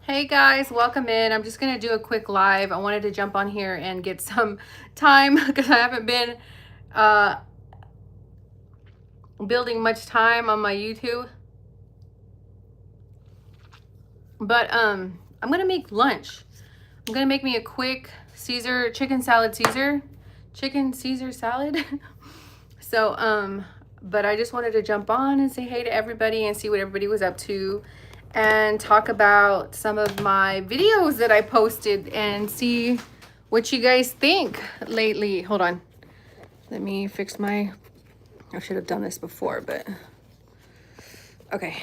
Hey guys, welcome in. I'm just gonna do a quick live. I wanted to jump on here and get some time because I haven't been uh, building much time on my YouTube. But I'm gonna make lunch. I'm gonna make me a quick chicken Caesar salad. So but I just wanted to jump on and say hey to everybody and see what everybody was up to and talk about some of my videos that I posted and see what you guys think lately. Hold on. Let me fix I should have done this before, but okay.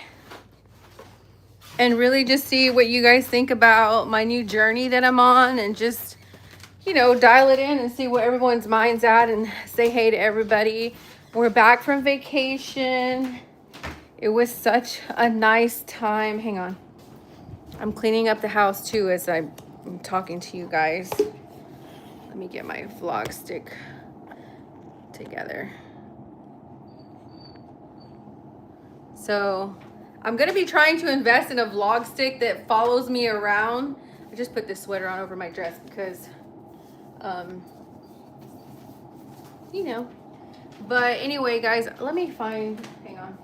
And really just see what you guys think about my new journey that I'm on and just, dial it in and see where everyone's mind's at and say hey to everybody. We're back from vacation. It was such a nice time. Hang on. I'm cleaning up the house too as I'm talking to you guys. Let me get my vlog stick together. So I'm going to be trying to invest in a vlog stick that follows me around. I just put this sweater on over my dress because, but anyway, guys, let me hang on.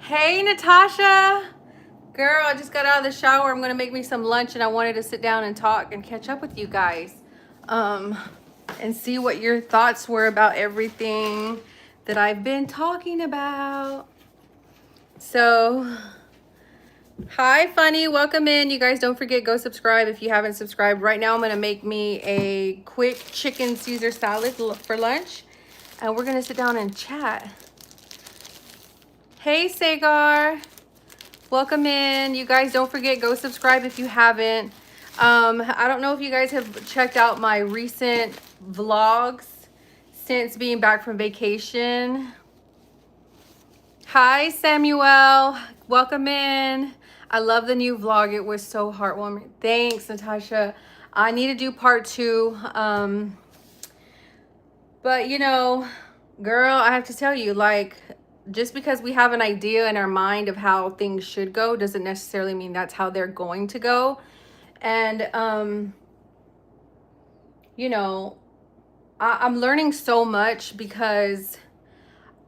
Hey, Natasha. Girl, I just got out of the shower. I'm going to make me some lunch and I wanted to sit down and talk and catch up with you guys. And see what your thoughts were about everything that I've been talking about. So, hi, Funny. Welcome in. You guys don't forget, go subscribe if you haven't subscribed. Right now, I'm going to make me a quick chicken Caesar salad for lunch. And we're going to sit down and chat. Hey, Sagar. Welcome in. You guys don't forget, go subscribe if you haven't. I don't know if you guys have checked out my recent vlogs since being back from vacation. Hi, Samuel. Welcome in. I love the new vlog. It was so heartwarming. Thanks, Natasha. I need to do part 2. But girl, I have to tell you, just because we have an idea in our mind of how things should go doesn't necessarily mean that's how they're going to go. And I'm learning so much because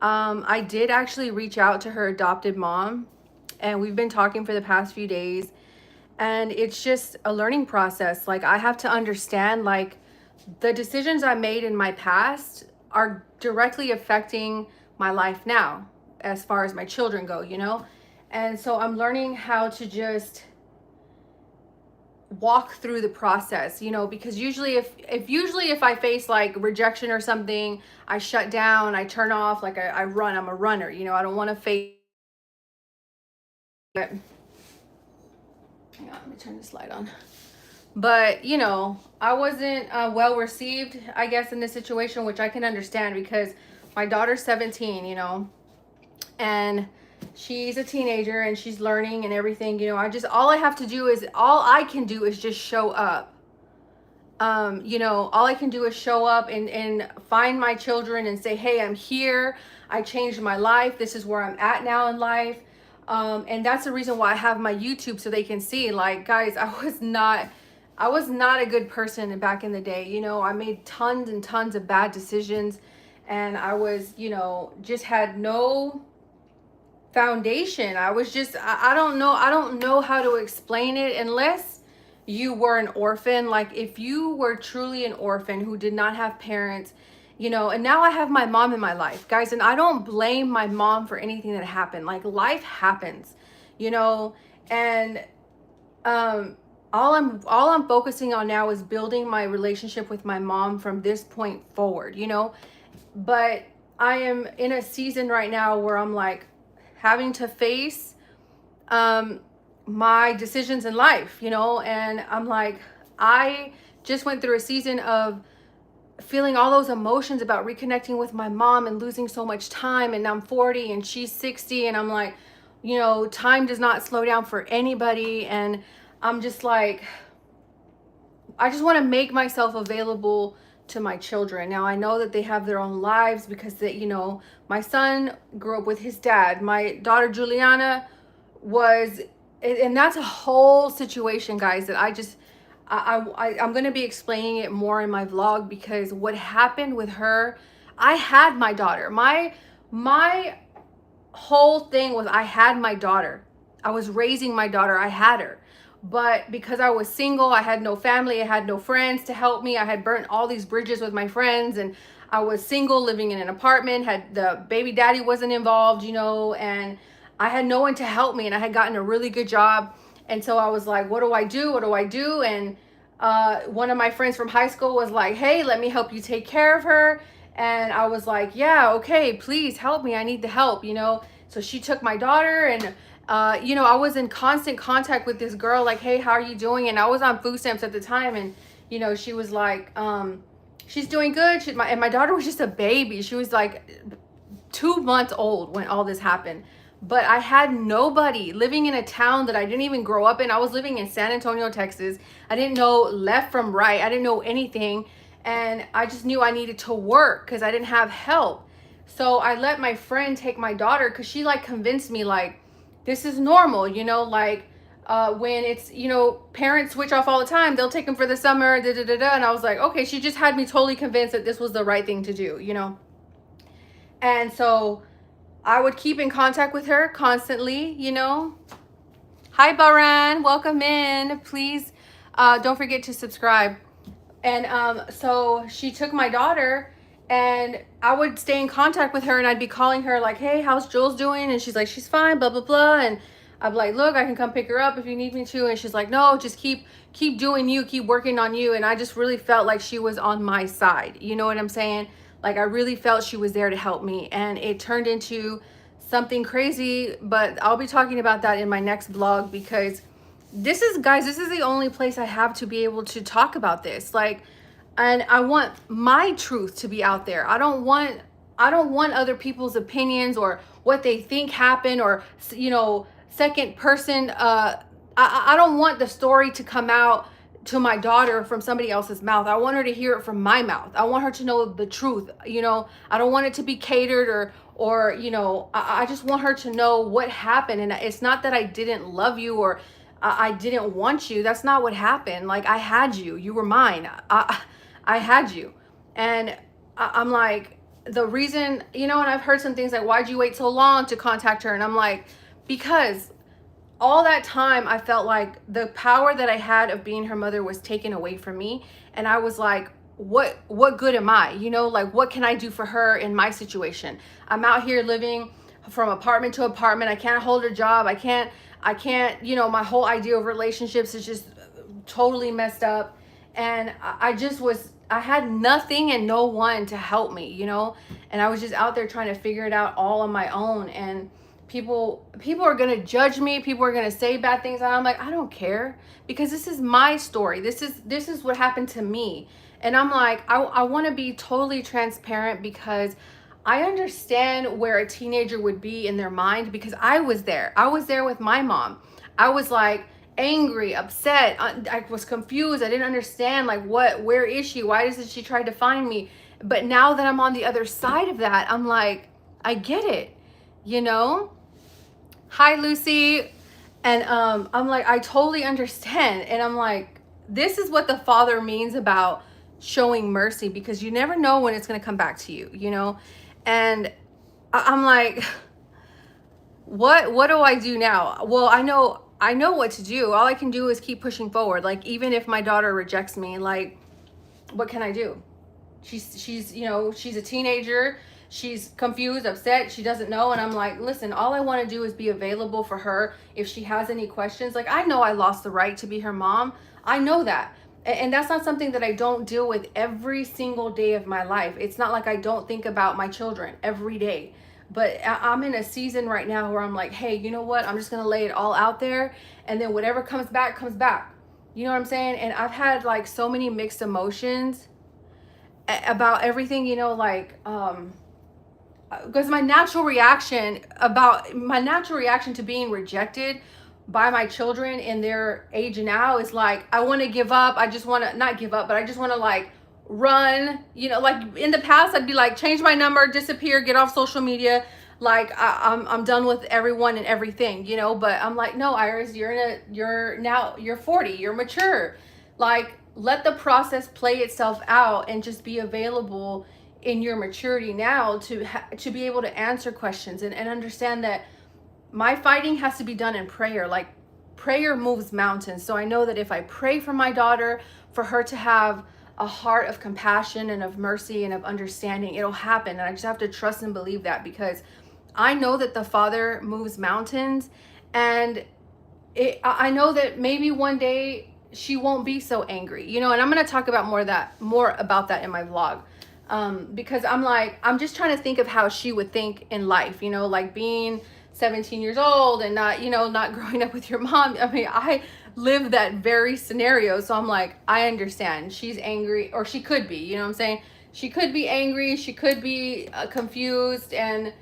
I did actually reach out to her adopted mom, and we've been talking for the past few days, and it's just a learning process. Like, I have to understand, like, the decisions I made in my past are directly affecting my life now as far as my children go, and so I'm learning how to just walk through the process, because usually if I face like rejection or something, I shut down, I turn off, like I run. I'm a runner, I don't want to face it. Hang on, let me turn this light on. But I wasn't well received, I guess, in this situation, which I can understand because my daughter's 17, and she's a teenager and she's learning and everything. All I can do is just show up. All I can do is show up and find my children and say, hey, I'm here. I changed my life. This is where I'm at now in life. And that's the reason why I have my YouTube, so they can see, like, guys, I was not a good person back in the day. I made tons and tons of bad decisions, and I was, just had no foundation. I don't know. I don't know how to explain it unless you were an orphan. Like if you were truly an orphan who did not have parents, you know, and now I have my mom in my life, guys, and I don't blame my mom for anything that happened. Like life happens, you know, and um all I'm focusing on now is building my relationship with my mom from this point forward, you know. But I am in a season right now where I'm like having to face um my decisions in life, you know, and I'm like, I just went through a season of feeling all those emotions about reconnecting with my mom and losing so much time, and I'm 40 and she's 60, and I'm like, you know, time does not slow down for anybody, and I'm just like, I just want to make myself available to my children. Now I know that they have their own lives because they, you know, my son grew up with his dad. My daughter Juliana was, and that's a whole situation, guys, that I'm going to be explaining it more in my vlog, because what happened with her, I had my daughter. My whole thing was I had my daughter. I was raising my daughter. I had her. But because I was single, I had no family, I had no friends to help me. I had burnt all these bridges with my friends, and I was single, living in an apartment, had the baby daddy wasn't involved, you know, and I had no one to help me, and I had gotten a really good job. And so I was like, what do I do? What do I do? And one of my friends from high school was like, hey, let me help you take care of her. And I was like, yeah, okay, please help me. I need the help, you know. So she took my daughter, and you know, I was in constant contact with this girl, like, hey, how are you doing? And I was on food stamps at the time, and you know, she was like, she's doing good. And my daughter was just a baby. She was like 2 months old when all this happened. But I had nobody, living in a town that I didn't even grow up in. I was living in San Antonio, Texas. I didn't know left from right. I didn't know anything. And I just knew I needed to work because I didn't have help. So I let my friend take my daughter, because she like convinced me like, this is normal, you know, like when it's, you know, parents switch off all the time, they'll take them for the summer, da da da da. And I was like, okay, she just had me totally convinced that this was the right thing to do, you know. And so I would keep in contact with her constantly, you know. Hi, Baran, welcome in. Please don't forget to subscribe. And so she took my daughter, and I would stay in contact with her, and I'd be calling her like, hey, how's Jules doing? And she's like, she's fine, blah, blah, blah. And I'd be like, look, I can come pick her up if you need me to. And she's like, no, just keep doing you, keep working on you. And I just really felt like she was on my side. You know what I'm saying? Like I really felt she was there to help me. And it turned into something crazy, but I'll be talking about that in my next vlog, because this is, guys, this is the only place I have to be able to talk about this. Like, and I want my truth to be out there. I don't want other people's opinions or what they think happened, or, you know, second person. I don't want the story to come out to my daughter from somebody else's mouth. I want her to hear it from my mouth. I want her to know the truth. You know, I don't want it to be catered, or you know, I just want her to know what happened. And it's not that I didn't love you, or I didn't want you. That's not what happened. Like I had you. You were mine. I had you. And I'm like, the reason, you know, and I've heard some things like, why'd you wait so long to contact her? And I'm like, because all that time I felt like the power that I had of being her mother was taken away from me. And I was like, what good am I? You know, like what can I do for her in my situation? I'm out here living from apartment to apartment. I can't hold a job. I can't, you know, my whole idea of relationships is just totally messed up. And I had nothing and no one to help me, you know, and I was just out there trying to figure it out all on my own. And people are going to judge me. People are going to say bad things. And I'm like, I don't care, because this is my story. This is what happened to me. And I'm like, I want to be totally transparent, because I understand where a teenager would be in their mind, because I was there. I was there with my mom. I was like angry, upset. I was confused. I didn't understand, like, where is she? Why doesn't she try to find me? But now that I'm on the other side of that, I'm like, I get it, you know? Hi, Lucy. And I'm like, I totally understand. And I'm like, this is what the Father means about showing mercy, because you never know when it's going to come back to you, you know? And I'm like, what do I do now? Well, I know what to do. All I can do is keep pushing forward. Like, even if my daughter rejects me, like, what can I do? She's you know, she's a teenager. She's confused, upset. She doesn't know. And I'm like, listen, all I want to do is be available for her. If she has any questions, like, I know I lost the right to be her mom. I know that. And that's not something that I don't deal with every single day of my life. It's not like I don't think about my children every day. But I'm in a season right now where I'm like, hey, you know what? I'm just going to lay it all out there. And then whatever comes back, comes back. You know what I'm saying? And I've had like so many mixed emotions about everything, you know, like, because my natural reaction to being rejected by my children in their age now is like, I want to give up. I just want to not give up, but I just want to like run, you know, like in the past, I'd be like, change my number, disappear, get off social media. Like I'm done with everyone and everything, you know, but I'm like, no, Iris, you're 40, you're mature. Like, let the process play itself out and just be available in your maturity now to be able to answer questions and understand that my fighting has to be done in prayer. Like, prayer moves mountains. So I know that if I pray for my daughter, for her to have a heart of compassion and of mercy and of understanding, it'll happen. And I just have to trust and believe that, because I know that the Father moves mountains. And I know that maybe one day she won't be so angry, you know. And I'm going to talk about more about that in my vlog. Because I'm just trying to think of how she would think in life, you know, like being 17 years old and not, you know, not growing up with your mom. I mean, I lived that very scenario. So I'm like, I understand. She's angry, or she could be, you know what I'm saying? She could be angry. She could be confused. And,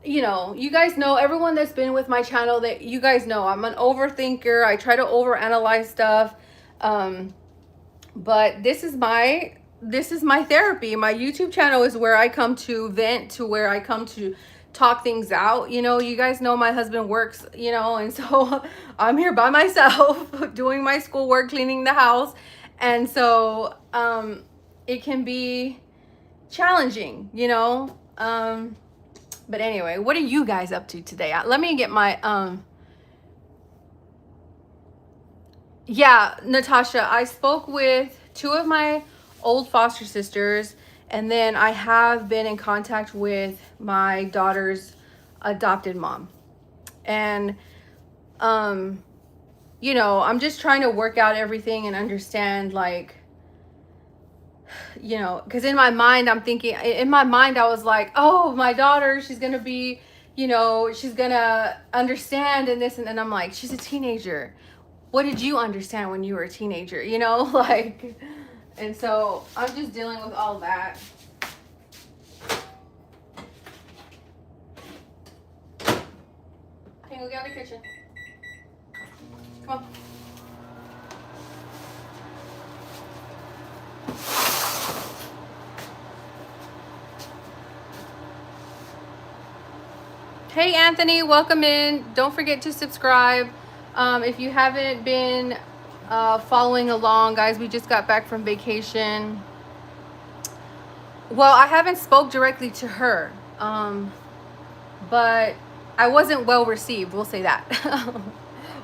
you know, you guys know, everyone that's been with my channel, that you guys know I'm an overthinker. I try to overanalyze stuff. But this is my therapy. My YouTube channel is where I come to vent, to where I come to talk things out. You know, you guys know my husband works, you know, and so I'm here by myself doing my schoolwork, cleaning the house. And so it can be challenging, you know. But anyway, what are you guys up to today? Let me get my yeah, Natasha, I spoke with 2 of my old foster sisters, and then I have been in contact with my daughter's adopted mom. And you know, I'm just trying to work out everything and understand, like, you know, because in my mind I was like, oh, my daughter, she's gonna be, you know, she's gonna understand and this, and then I'm like, she's a teenager. What did you understand when you were a teenager, you know? Like, and so I'm just dealing with all that. Can you go get out of the kitchen? Come on. Hey, Anthony, welcome in. Don't forget to subscribe. If you haven't been following along, guys, we just got back from vacation. Well, I haven't spoke directly to her, but I wasn't well received, we'll say that.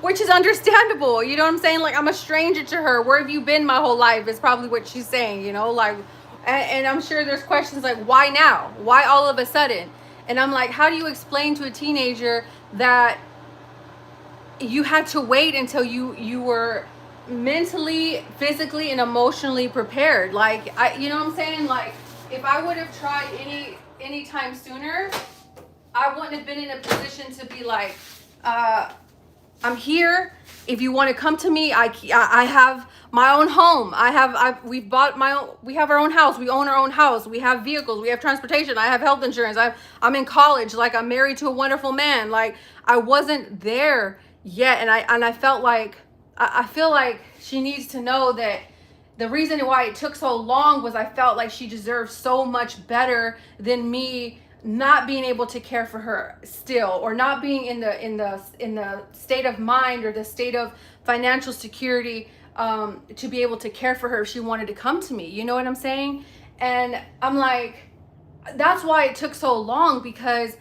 Which is understandable, you know what I'm saying? Like, I'm a stranger to her. Where have you been my whole life is probably what she's saying, you know? Like, and I'm sure there's questions like, why now? Why all of a sudden? And I'm like, how do you explain to a teenager that you had to wait until you were mentally, physically, and emotionally prepared? Like, you know what I'm saying? Like, if I would have tried any time sooner, I wouldn't have been in a position to be like, I'm here. If you want to come to me, I have my own home. We have our own house. We own our own house. We have vehicles. We have transportation. I have health insurance. I'm in college. Like, I'm married to a wonderful man. Like, I wasn't there yet. And I felt like, I feel like she needs to know that the reason why it took so long was I felt like she deserved so much better than me not being able to care for her still, or not being in the state of mind or the state of financial security to be able to care for her if she wanted to come to me. You know what I'm saying? And I'm like, that's why it took so long, because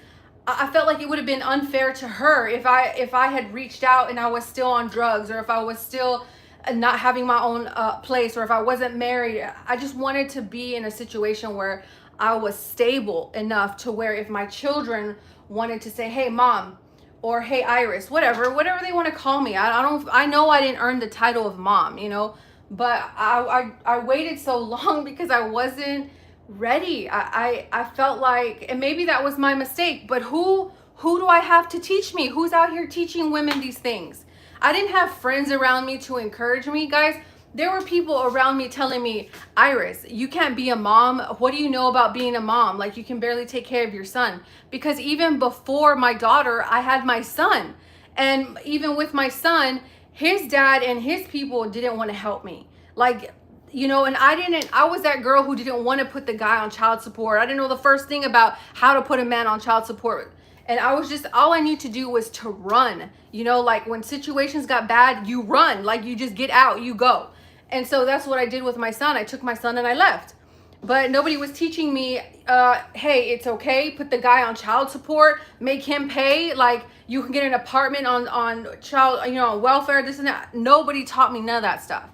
I felt like it would have been unfair to her if I had reached out and I was still on drugs, or if I was still not having my own place, or if I wasn't married. I just wanted to be in a situation where I was stable enough to where if my children wanted to say, hey mom, or hey Iris, whatever they want to call me. I know I didn't earn the title of mom, you know, but I waited so long because I wasn't ready. I felt like, and maybe that was my mistake, but who do I have to teach me? Who's out here teaching women these things? I didn't have friends around me to encourage me, guys. There were people around me telling me, Iris, you can't be a mom. What do you know about being a mom? Like, you can barely take care of your son. Because even before my daughter, I had my son. And even with my son, his dad and his people didn't want to help me. Like, you know, and I was that girl who didn't want to put the guy on child support. I didn't know the first thing about how to put a man on child support. And I was just, all I knew to do was to run. You know, like when situations got bad, you run. Like, you just get out, you go. And so that's what I did with my son. I took my son and I left. But nobody was teaching me, hey, it's okay, put the guy on child support, make him pay. Like, you can get an apartment on child, you know, on welfare, this and that. Nobody taught me none of that stuff.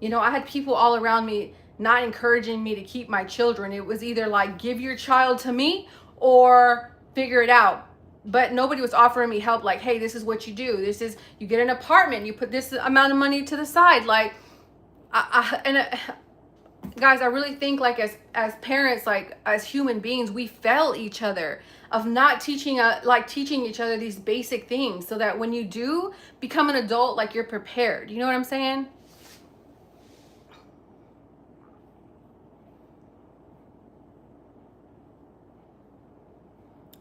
You know, I had people all around me not encouraging me to keep my children. It was either like, give your child to me or figure it out. But nobody was offering me help. Like, hey, this is what you do. This is, you get an apartment, you put this amount of money to the side. Like, guys, I really think like as parents, like as human beings, we fail each other of not teaching each other these basic things so that when you do become an adult, like, you're prepared. You know what I'm saying?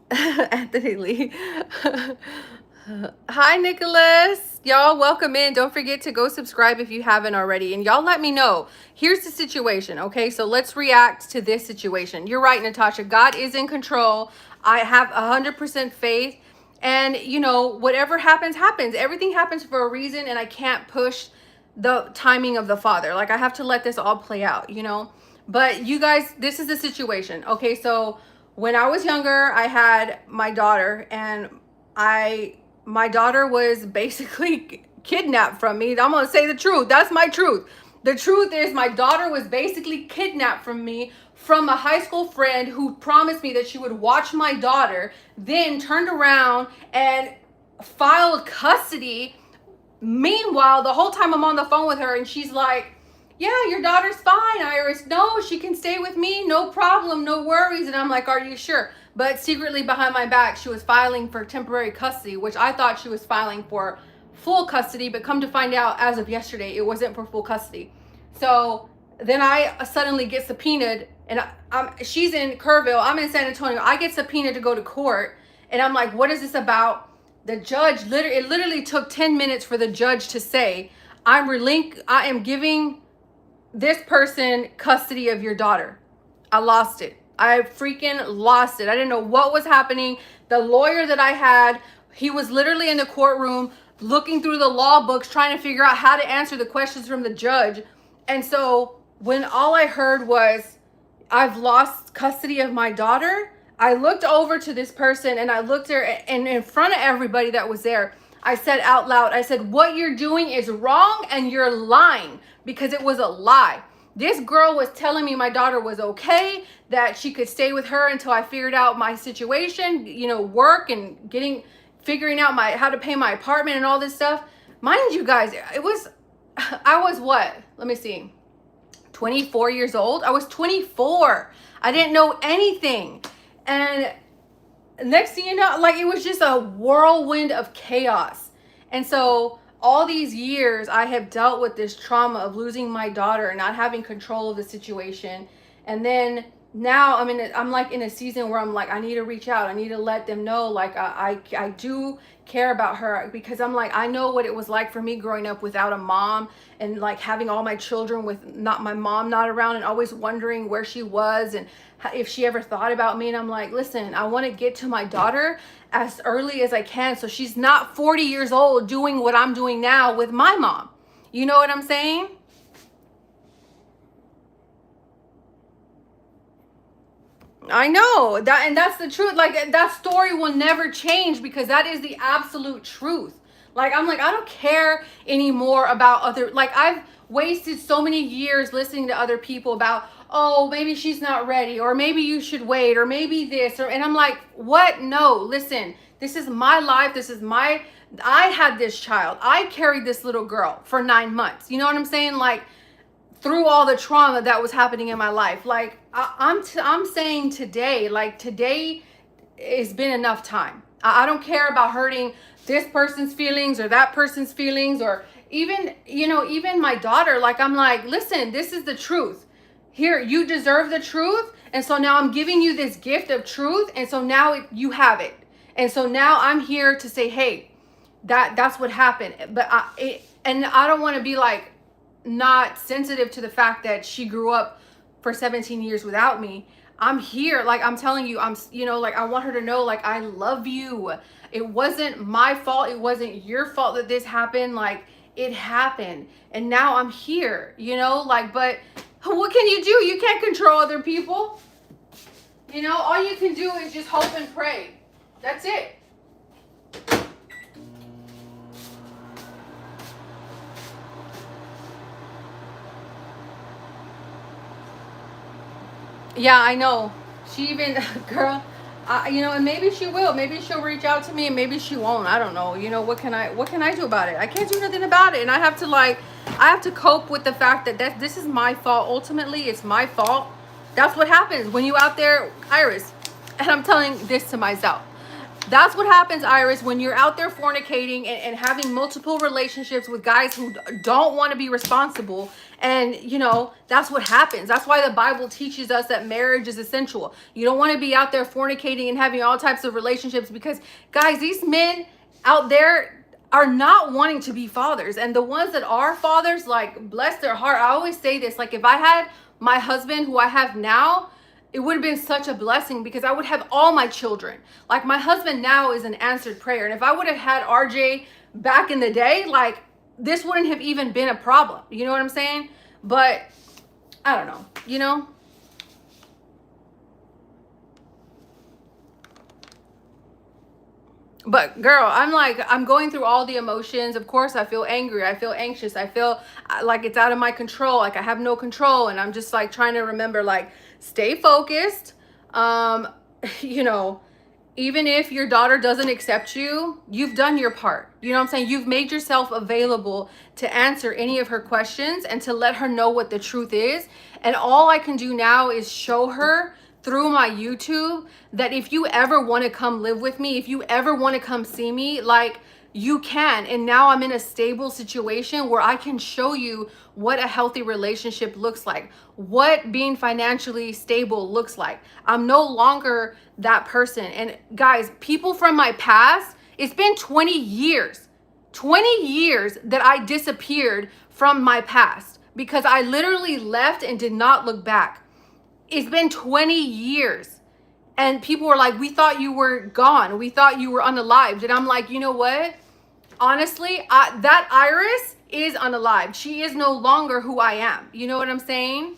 Anthony Lee. Hi, Nicholas. Y'all, welcome in. Don't forget to go subscribe if you haven't already. And y'all let me know. Here's the situation, okay? So let's react to this situation. You're right, Natasha. God is in control. I have 100% faith. And, you know, whatever happens, happens. Everything happens for a reason, and I can't push the timing of the Father. Like, I have to let this all play out, you know? But you guys, this is the situation, okay? So when I was younger, I had my daughter, and my daughter was basically kidnapped from me. I'm gonna say the truth. That's my truth. The truth is, my daughter was basically kidnapped from me from a high school friend who promised me that she would watch my daughter, then turned around and filed custody. Meanwhile, the whole time I'm on the phone with her, and she's like, yeah, your daughter's fine, Iris. No, she can stay with me. No problem. No worries. And I'm like, are you sure? But secretly behind my back, she was filing for temporary custody, which I thought she was filing for full custody. But come to find out, as of yesterday, it wasn't for full custody. So then I suddenly get subpoenaed, and she's in Kerrville. I'm in San Antonio. I get subpoenaed to go to court. And I'm like, what is this about? The judge, it literally took 10 minutes for the judge to say, I am giving this person custody of your daughter. I lost it. I freaking lost it. I didn't know what was happening. The lawyer that I had, he was literally in the courtroom looking through the law books, trying to figure out how to answer the questions from the judge. And so when all I heard was, I've lost custody of my daughter, I looked over to this person, and I looked at her, and in front of everybody that was there, I said out loud, I said, what you're doing is wrong, and you're lying, because it was a lie. This girl was telling me my daughter was okay, that she could stay with her until I figured out my situation, you know, work and figuring out how to pay my apartment and all this stuff. Mind you guys, I was what? Let me see. 24 years old. I was 24. I didn't know anything. And next thing you know, like, it was just a whirlwind of chaos. And so all these years I have dealt with this trauma of losing my daughter and not having control of the situation. And then now I'm like in a season where I'm like, I need to reach out. I need to let them know, like, I do care about her, because I'm like, I know what it was like for me growing up without a mom, and like having all my children with not my mom not around, and always wondering where she was and if she ever thought about me. And I'm like, listen, I want to get to my daughter as early as I can, so she's not 40 years old doing what I'm doing now with my mom. You know what I'm saying? I know that, and that's the truth. Like, that story will never change because that is the absolute truth. Like, I'm like, I don't care anymore about other, like, I've wasted so many years listening to other people about, oh, maybe she's not ready, or maybe you should wait, or maybe this, or, and I'm like, what? No, listen, this is my life. This is my, I had this child. I carried this little girl for 9 months. You know what I'm saying? Like, through all the trauma that was happening in my life. Like, I'm saying today, like, today it's been enough time. I don't care about hurting this person's feelings or that person's feelings, or even, you know, even my daughter. Like, I'm like, listen, this is the truth. Here, you deserve the truth. And so now I'm giving you this gift of truth. And so now you have it. And so now I'm here to say, hey, that's what happened. But and I don't want to be like, not sensitive to the fact that she grew up for 17 years without me. I'm here, like, I'm telling you, I'm, you know, like, I want her to know, like, I love you. It wasn't my fault. It wasn't your fault that this happened. Like, it happened. And now I'm here, you know, like, but what can you do? You can't control other people. You know, all you can do is just hope and pray. That's it. Yeah, I know. She even, girl, you know, and maybe she will. Maybe she'll reach out to me, and maybe she won't. I don't know. You know, what can I do about it? I can't do nothing about it, and I have to, like, I have to cope with the fact that this is my fault. Ultimately, it's my fault. That's what happens when you out there, Iris. And I'm telling this to myself. That's what happens, Iris, when you're out there fornicating and having multiple relationships with guys who don't want to be responsible. And, you know, that's what happens. That's why the Bible teaches us that marriage is essential. You don't want to be out there fornicating and having all types of relationships because, guys, these men out there are not wanting to be fathers. And the ones that are fathers, like, bless their heart. I always say this, like, if I had my husband who I have now, it would have been such a blessing because I would have all my children. Like, my husband now is an answered prayer. And if I would have had RJ back in the day, like, this wouldn't have even been a problem. You know what I'm saying? But I don't know, you know? But girl, I'm like, I'm going through all the emotions. Of course, I feel angry. I feel anxious. I feel like it's out of my control. Like, I have no control. And I'm just like trying to remember, like, stay focused. Um, you know, even if your daughter doesn't accept you, you've done your part. You know what I'm saying? You've made yourself available to answer any of her questions and to let her know what the truth is. And all I can do now is show her through my YouTube that if you ever want to come live with me, if you ever want to come see me, like, you can. And now I'm in a stable situation where I can show you what a healthy relationship looks like, what being financially stable looks like. I'm no longer that person. And guys, people from my past, it's been 20 years, 20 years that I disappeared from my past because I literally left and did not look back. It's been 20 years. And people were like, we thought you were gone. We thought you were unalived. And I'm like, you know what? Honestly, that Iris is unalived. She is no longer who I am. You know what I'm saying?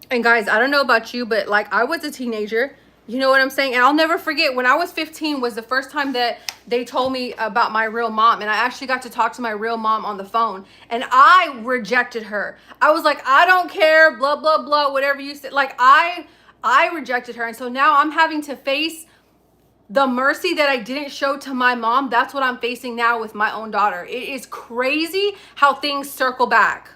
And guys, I don't know about you, but like, I was a teenager. You know what I'm saying? And I'll never forget when I was 15 was the first time that they told me about my real mom. And I actually got to talk to my real mom on the phone. And I rejected her. I was like, I don't care, blah, blah, blah, whatever you said. Like, I rejected her. And so now I'm having to face the mercy that I didn't show to my mom. That's what I'm facing now with my own daughter. It is crazy how things circle back.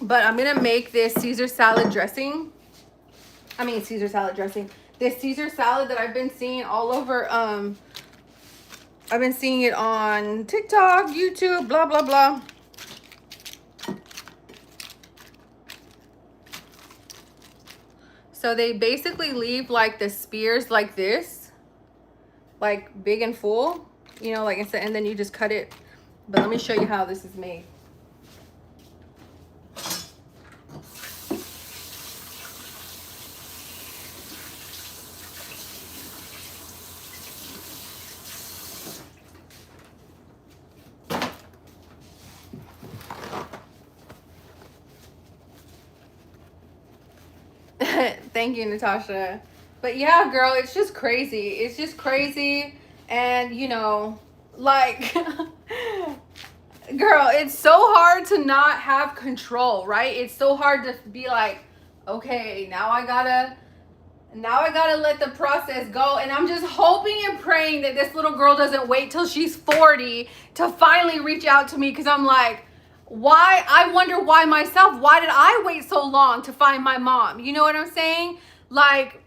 But I'm gonna make this Caesar salad dressing. Caesar salad dressing. This Caesar salad that I've been seeing all over. I've been seeing it on TikTok, YouTube, blah blah blah. So they basically leave like the spears like this. like big and full, you know, like instead, and then you just cut it. But let me show you how this is made. Thank you, Natasha. But yeah, girl, it's just crazy. It's just crazy. And, you know, like, girl, it's so hard to not have control, right? It's so hard to be like, okay, now I gotta let the process go. And I'm just hoping and praying that this little girl doesn't wait till she's 40 to finally reach out to me, because I'm like, why? I wonder why myself. Why did I wait so long to find my mom? You know what I'm saying? Like,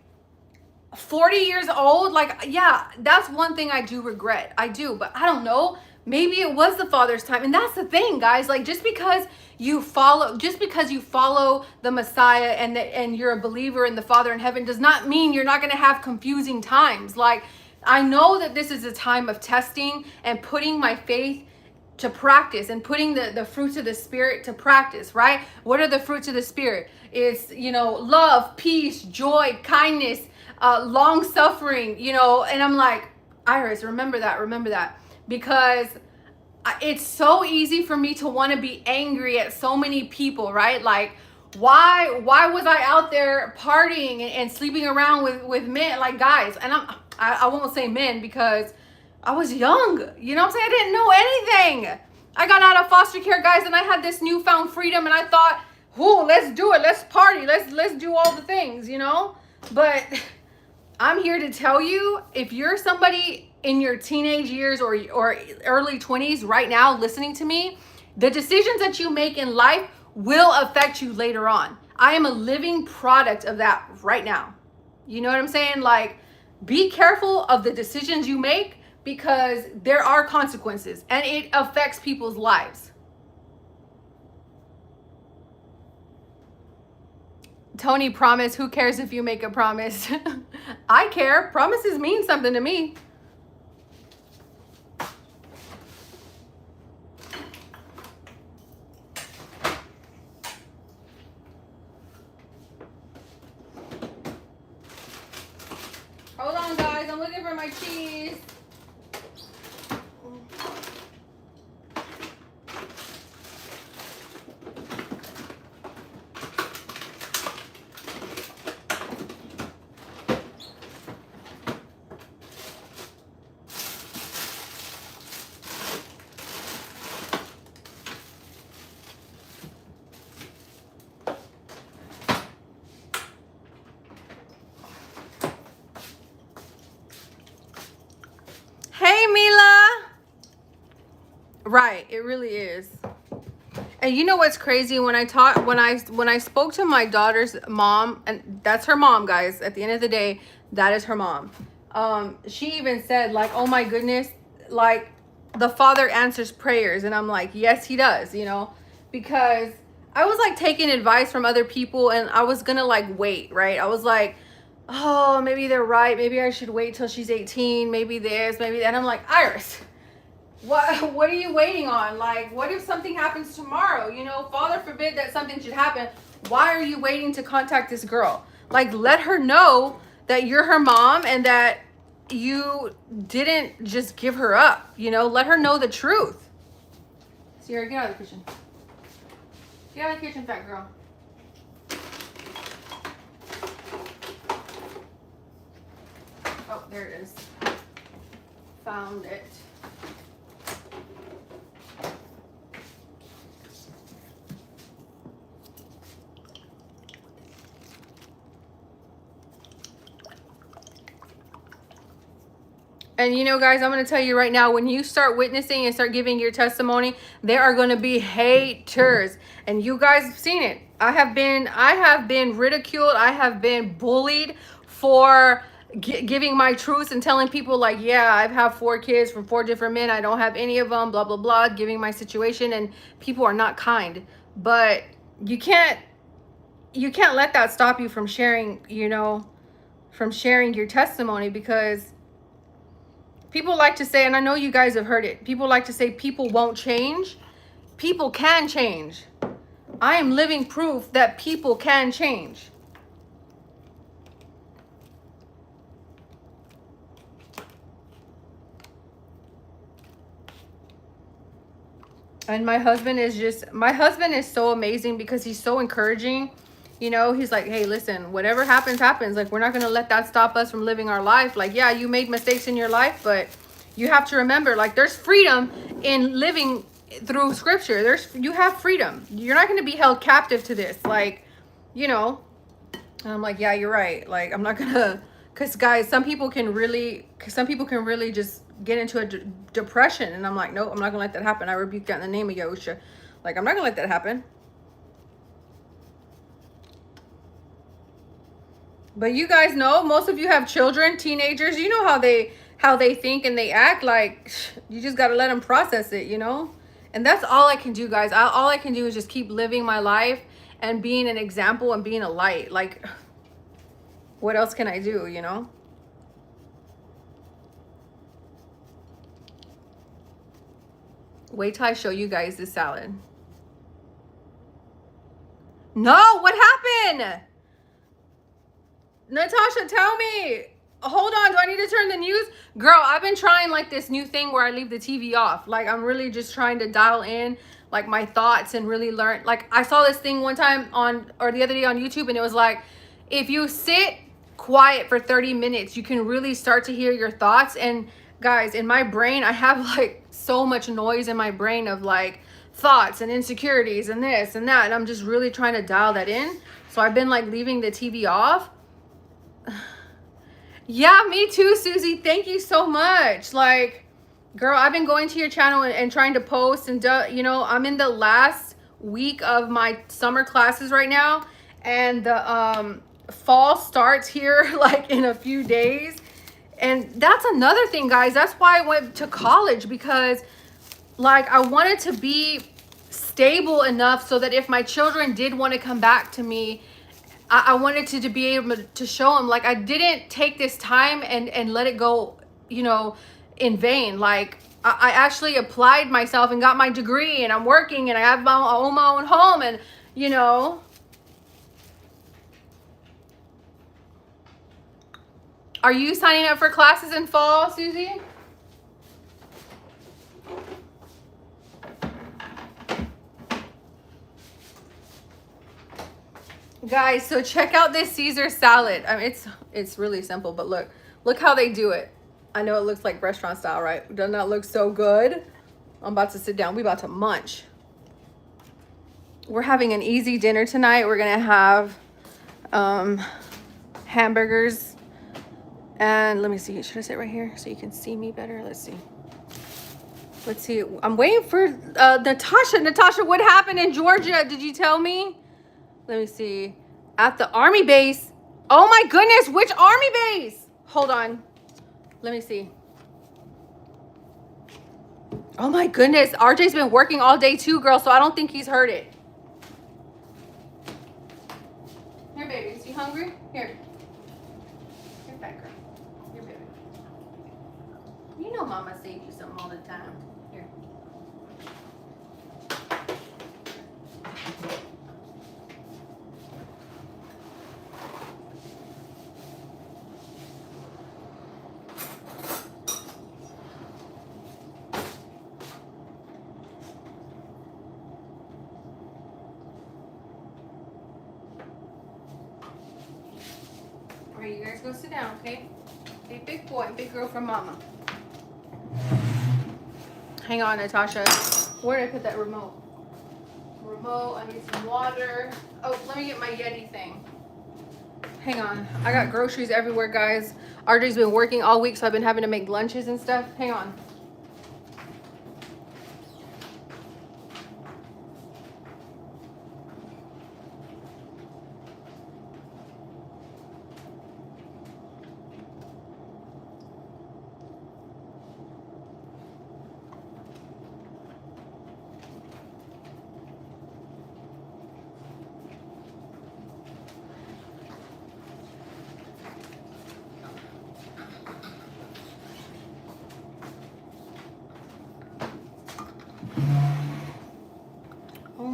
40 years old, like, yeah, that's one thing I do regret. I do, but I don't know. Maybe it was the Father's time. And that's the thing, guys. Like, just because you follow the Messiah and you're a believer in the Father in heaven does not mean you're not going to have confusing times. Like, I know that this is a time of testing and putting my faith to practice and putting the fruits of the Spirit to practice, right? What are the fruits of the Spirit? It's, you know, love, peace, joy, kindness, long suffering, you know. And I'm like, Iris, remember that, because it's so easy for me to want to be angry at so many people, right? Like, why was I out there partying and sleeping around with men, like guys? And I won't say men, because I was young, you know what I'm saying? I didn't know anything. I got out of foster care, guys, and I had this newfound freedom, and I thought, "Ooh, let's do it. Let's party. Let's do all the things," you know? But I'm here to tell you, if you're somebody in your teenage years or early 20s right now listening to me, the decisions that you make in life will affect you later on. I am a living product of that right now. You know what I'm saying? Like, be careful of the decisions you make, because there are consequences and it affects people's lives. Tony, promise. Who cares if you make a promise? I care. Promises mean something to me. Hold on, guys. I'm looking for my cheese. Hey, Mila. Right, it really is. And you know what's crazy? When I spoke to my daughter's mom, and that's her mom, guys. At the end of the day, that is her mom. She even said, like, "Oh my goodness, like, the Father answers prayers," and I'm like, "Yes, he does," you know, because I was like taking advice from other people, and I was gonna like wait, right? I was like, oh, maybe they're right. Maybe I should wait till she's 18. Maybe this, maybe that. And I'm like, Iris, what are you waiting on? Like, what if something happens tomorrow? You know, Father forbid that something should happen. Why are you waiting to contact this girl? Like, let her know that you're her mom and that you didn't just give her up. You know, let her know the truth. Sierra, get out of the kitchen. Get out of the kitchen, fat girl. Oh, there it is. Found it. And you know, guys, I'm going to tell you right now, when you start witnessing and start giving your testimony, there are going to be haters. And you guys have seen it. I have been ridiculed. I have been bullied for giving my truths and telling people like, yeah, I've had 4 kids from 4 different men. I don't have any of them, blah, blah, blah, giving my situation. And people are not kind. But you can't let that stop you from sharing, you know, from sharing your testimony, because People like to say, and I know you guys have heard it, people like to say people won't change. People can change. I am living proof that people can change. And my husband is so amazing because he's so encouraging. You know, he's like, hey, listen, whatever happens, happens. Like, we're not going to let that stop us from living our life. Like, yeah, you made mistakes in your life, but you have to remember, like, there's freedom in living through scripture. You have freedom. You're not going to be held captive to this. Like, you know, and I'm like, yeah, you're right. Like, I'm not going to, because guys, some people can really just get into a depression. And I'm like, no, I'm not gonna let that happen. I rebuke that in the name of Yahusha. Like, I'm not gonna let that happen. But you guys know, most of you have children, teenagers. You know how they think and they act. Like, you just got to let them process it, you know. And that's all I can do, guys. All I can do is just keep living my life and being an example and being a light. Like, what else can I do, you know? Wait till I show you guys this salad. No, what happened? Natasha, tell me. Hold on, do I need to turn the news? Girl, I've been trying like this new thing where I leave the TV off. Like, I'm really just trying to dial in like my thoughts and really learn. Like, I saw this thing one time or the other day on YouTube, and it was like, if you sit quiet for 30 minutes, you can really start to hear your thoughts. And guys, in my brain, I have like so much noise in my brain of like thoughts and insecurities and this and that. And I'm just really trying to dial that in. So I've been like leaving the TV off. Yeah, me too, Susie. Thank you so much. Like, girl, I've been going to your channel and trying to post and you know, I'm in the last week of my summer classes right now, and the fall starts here like in a few days. And that's another thing, guys. That's why I went to college, because like I wanted to be stable enough so that if my children did want to come back to me, I wanted to be able to show them, like, I didn't take this time and let it go, you know, in vain. Like, I actually applied myself and got my degree, and I'm working, and I have my own home, and, you know. Are you signing up for classes in fall, Susie? Guys, so check out this Caesar salad. I mean, it's really simple, but look how they do it. I know it looks like restaurant style, right? Doesn't that look so good? I'm about to sit down. We about to munch. We're having an easy dinner tonight. We're gonna have hamburgers, and let me see. Should I sit right here so you can see me better? Let's see. Let's see. I'm waiting for Natasha. Natasha, what happened in Georgia? Did you tell me? Let me see. At the army base. Oh my goodness, which army base? Hold on. Let me see. Oh my goodness. RJ's been working all day too, girl, so I don't think he's heard it. Here, baby. Is you hungry? Here. Here, fat girl. Here, baby. You know Mama saves you something all the time. Here. All right, you guys go sit down, okay? Hey, big boy, big girl from Mama. Hang on, Natasha. Where did I put that remote? Remote, I need some water. Oh, let me get my Yeti thing. Hang on. I got groceries everywhere, guys. RJ's been working all week, so I've been having to make lunches and stuff. Hang on.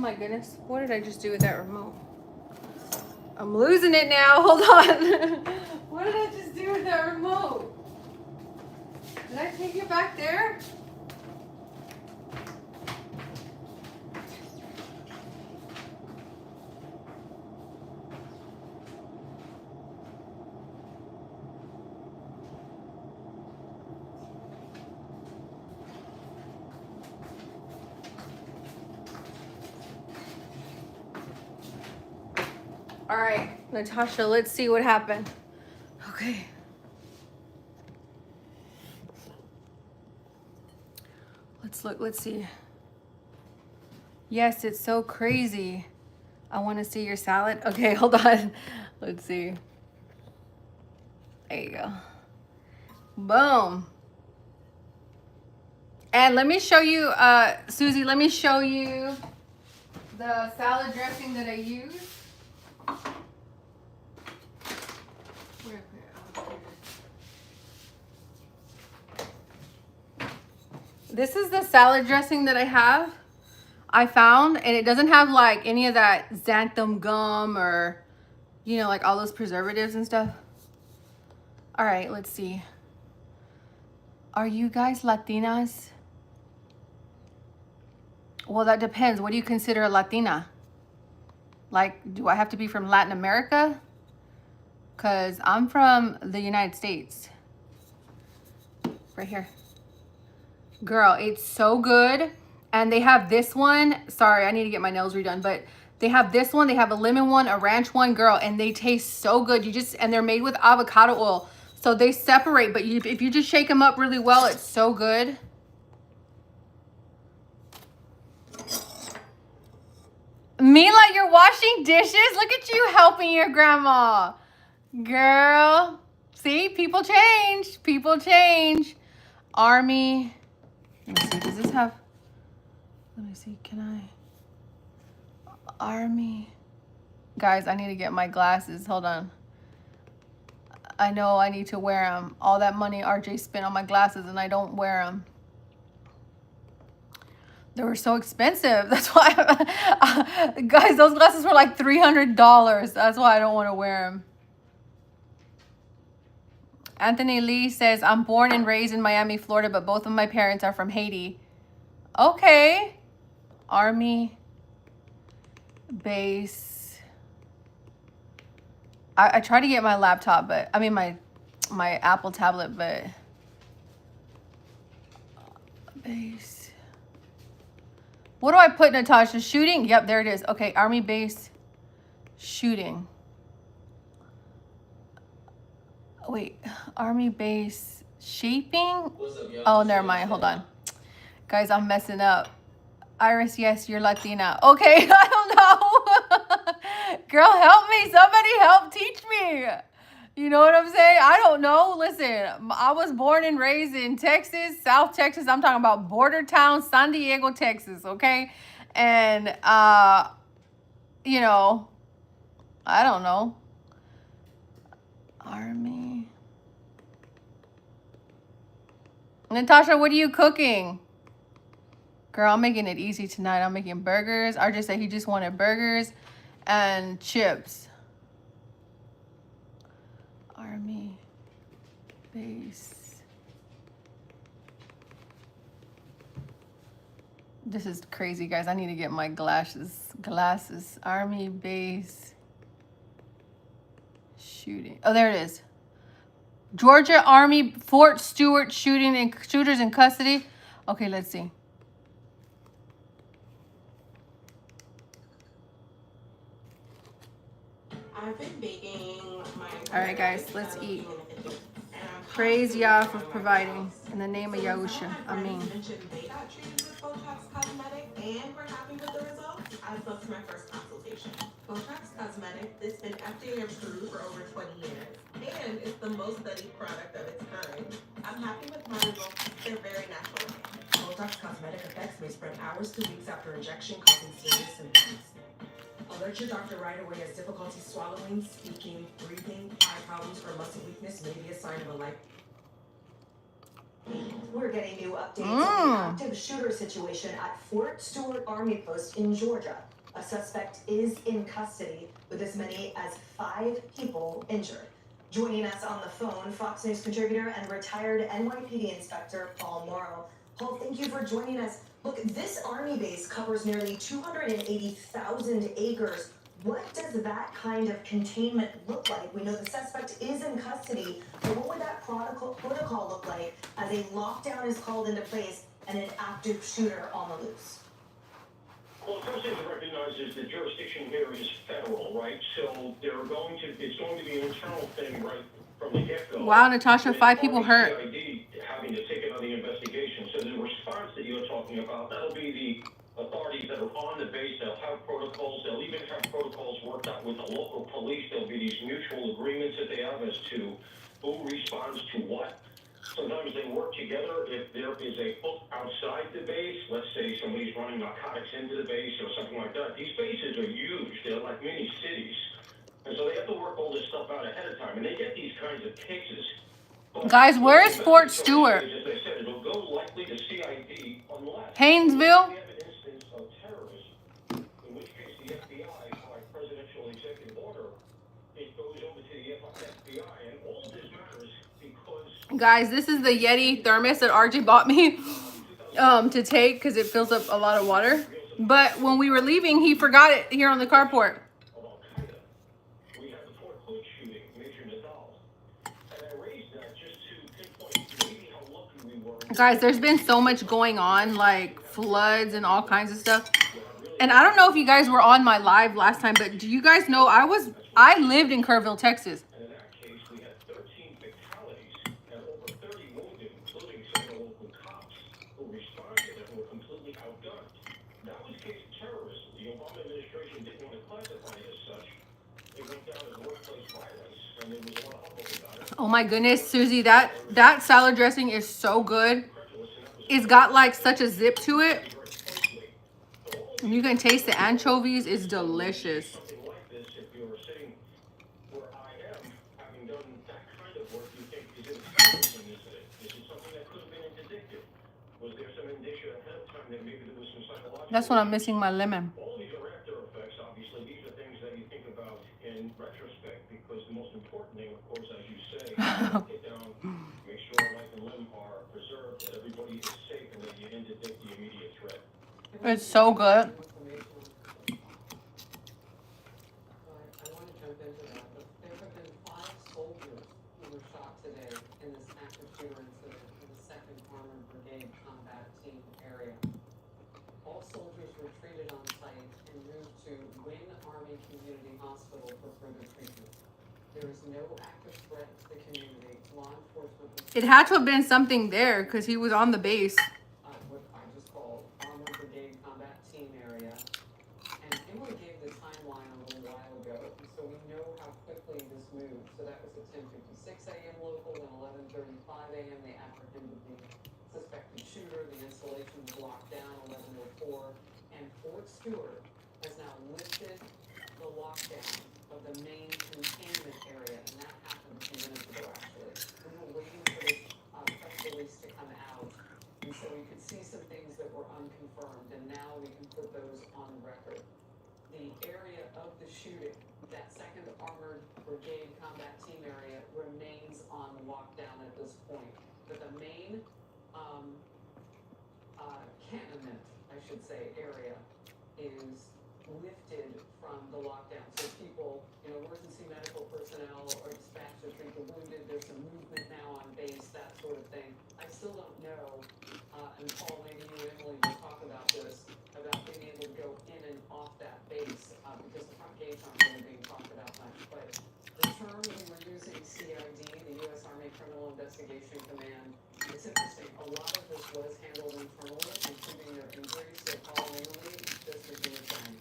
my goodness. What did I just do with that remote? I'm losing it now. Hold on. What did I just do with that remote? Did I take it back there? All right, Natasha, let's see what happened. Okay. Let's look, let's see. Yes, it's so crazy. I want to see your salad. Okay, hold on. Let's see. There you go. Boom. And let me show you, Susie, let me show you the salad dressing that I use. This is the salad dressing that I found, and it doesn't have like any of that xanthan gum or, you know, like all those preservatives and stuff. All right, let's see. Are you guys Latinas? Well, that depends. What do you consider a Latina? Like, do I have to be from Latin America? Because I'm from the United States. Right here. Girl, it's so good. And they have this one. Sorry, I need to get my nails redone. But they have this one. They have a lemon one, a ranch one, girl. And they taste so good. And they're made with avocado oil. So they separate. But if you just shake them up really well, it's so good. Mila, you're washing dishes? Look at you helping your grandma. Girl. See, people change. People change. Army. Let me see, does this have, let me see, can I, Army. Guys, I need to get my glasses, hold on. I know I need to wear them. All that money RJ spent on my glasses and I don't wear them. They were so expensive. That's why, guys, those glasses were like $300. That's why I don't want to wear them. Anthony Lee says, I'm born and raised in Miami, Florida, but both of my parents are from Haiti. Okay. Army base. I try to get my laptop, but I mean my Apple tablet, but base. What do I put, Natasha? Shooting? Yep, there it is. Okay, Army base shooting. Wait, Army base shaping? Oh, never mind. Hold on. Guys, I'm messing up. Iris, yes, you're Latina. Okay, I don't know. Girl, help me. Somebody help teach me. You know what I'm saying? I don't know. Listen, I was born and raised in Texas, South Texas. I'm talking about border town, San Diego, Texas, okay? And, you know, I don't know. Army. Natasha, what are you cooking? Girl, I'm making it easy tonight. I'm making burgers. RJ said he just wanted burgers and chips. Army base. This is crazy, guys. I need to get my glasses. Army base shooting. Oh, there it is. Georgia Army Fort Stewart shooting and shooters in custody. Okay, let's see. I've been baking my. All right, guys, let's eat. Praise Yah for providing. In the name of Yahusha. Amen. They got treated with Botox Cosmetic and we're happy with the results. I booked my first consultation. Botox Cosmetic has been FDA approved for over 20 years. And it's the most studied product of its kind. I'm happy with my results. They're very natural. Botox Cosmetic effects may spread hours to weeks after injection, causing serious symptoms. Alert your doctor right away as difficulty swallowing, speaking, breathing, eye problems, or muscle weakness may be a sign of a life. we're getting new updates on the active shooter situation at Fort Stewart Army Post in Georgia. A suspect is in custody with as many as 5 people injured. Joining us on the phone, Fox News contributor and retired NYPD Inspector Paul Morrow. Paul, thank you for joining us. Look, this Army base covers nearly 280,000 acres. What does that kind of containment look like? We know the suspect is in custody, but what would that protocol look like as a lockdown is called into place and an active shooter on the loose? Well, the first thing to recognize is the jurisdiction here is federal, right? So it's going to be an internal thing right from the get-go. Wow, Natasha, 5 people hurt. CID having to take another investigation. So the response that you're talking about, that'll be the authorities that are on the base. They'll have protocols. They'll even have protocols worked out with the local police. There'll be these mutual agreements that they have as to who responds to what. Sometimes they work together. If there is a hook outside the base, let's say somebody's running narcotics into the base or something like that. These bases are huge. They're like mini cities. And so they have to work all this stuff out ahead of time. And they get these kinds of cases. But Guys, where is Fort Stewart? As I said, it'll go likely to CID unless Painesville? we have an instance of terrorism, in which case the FBI, by presidential executive order, it goes over to the FBI. And all of this matters because... Guys, this is the Yeti thermos that RJ bought me to take because it fills up a lot of water. But when we were leaving, he forgot it here on the carport. Of Al-Qaeda. We had the Fort Hood shooting, Major Nadal. And I raised that just to pinpoint maybe how lucky we were. Guys, there's been so much going on, like floods and all kinds of stuff. And I don't know if you guys were on my live last time, but do you guys know I lived in Kerrville, Texas. And in that case, we had 13 fatalities and over 30 wounded, including some of the local cops who responded and were completely outgunned. That was a case of terrorism. The Obama administration didn't want to classify it as such. It went down as workplace violence, and there was a lot of hubbub about it. Oh my goodness, Susie, that salad dressing is so good. It's got like such a zip to it. And you can taste the anchovies. It's delicious. Something like this, if you're sitting where I am, having done that kind of work, you think, is it terrorism? Is it something that could have been interdicted? Was there some indicia ahead of time that maybe there was some psychological... That's when I'm missing my lemon. All these are after effects, obviously. These are things that you think about in retrospect, because the most important thing, of course, as you say, is to get down, make sure life and limb are preserved, that everybody is safe, and that you interdict the immediate threat. It's so good. I want to jump into that, but there have been 5 soldiers who were shot today in this active shooter incident in the 2nd Armored Brigade combat team area. All soldiers were treated on site and moved to Wynn Army Community Hospital for further treatment. There is no active threat to the community. Law enforcement was It had to have been something there because he was on the base. what I just called Armored Brigade combat team area. And Emily gave the timeline a little while ago, and so we know how quickly this moved. So that was at 10:56 a.m. local, then 11:35 a.m. they apprehended the suspected shooter. The installation was locked down 11:04, and Fort Stewart has now lifted the lockdown of the main containment area, and that happened a few minutes ago actually. We were waiting for this press release to come out. And so we could see some things that were unconfirmed, and now we can put those on record. The area of the shooting, that 2nd Armored Brigade combat team area, remains on lockdown at this point. But the main cantonment, I should say, area is lifted from the lockdown. So people, emergency medical personnel are dispatched to treat the wounded. There's some movement now on base, that sort of thing. I still don't know, and Paul, maybe you and Emily will talk about this, about being able to go in and off that base, because the front gates aren't really being talked about much. But the term we were using, CID, the U.S. Army Criminal Investigation Command, it's interesting. A lot of this was handled internally, including their injuries. So Paul and Emily, just as you were saying.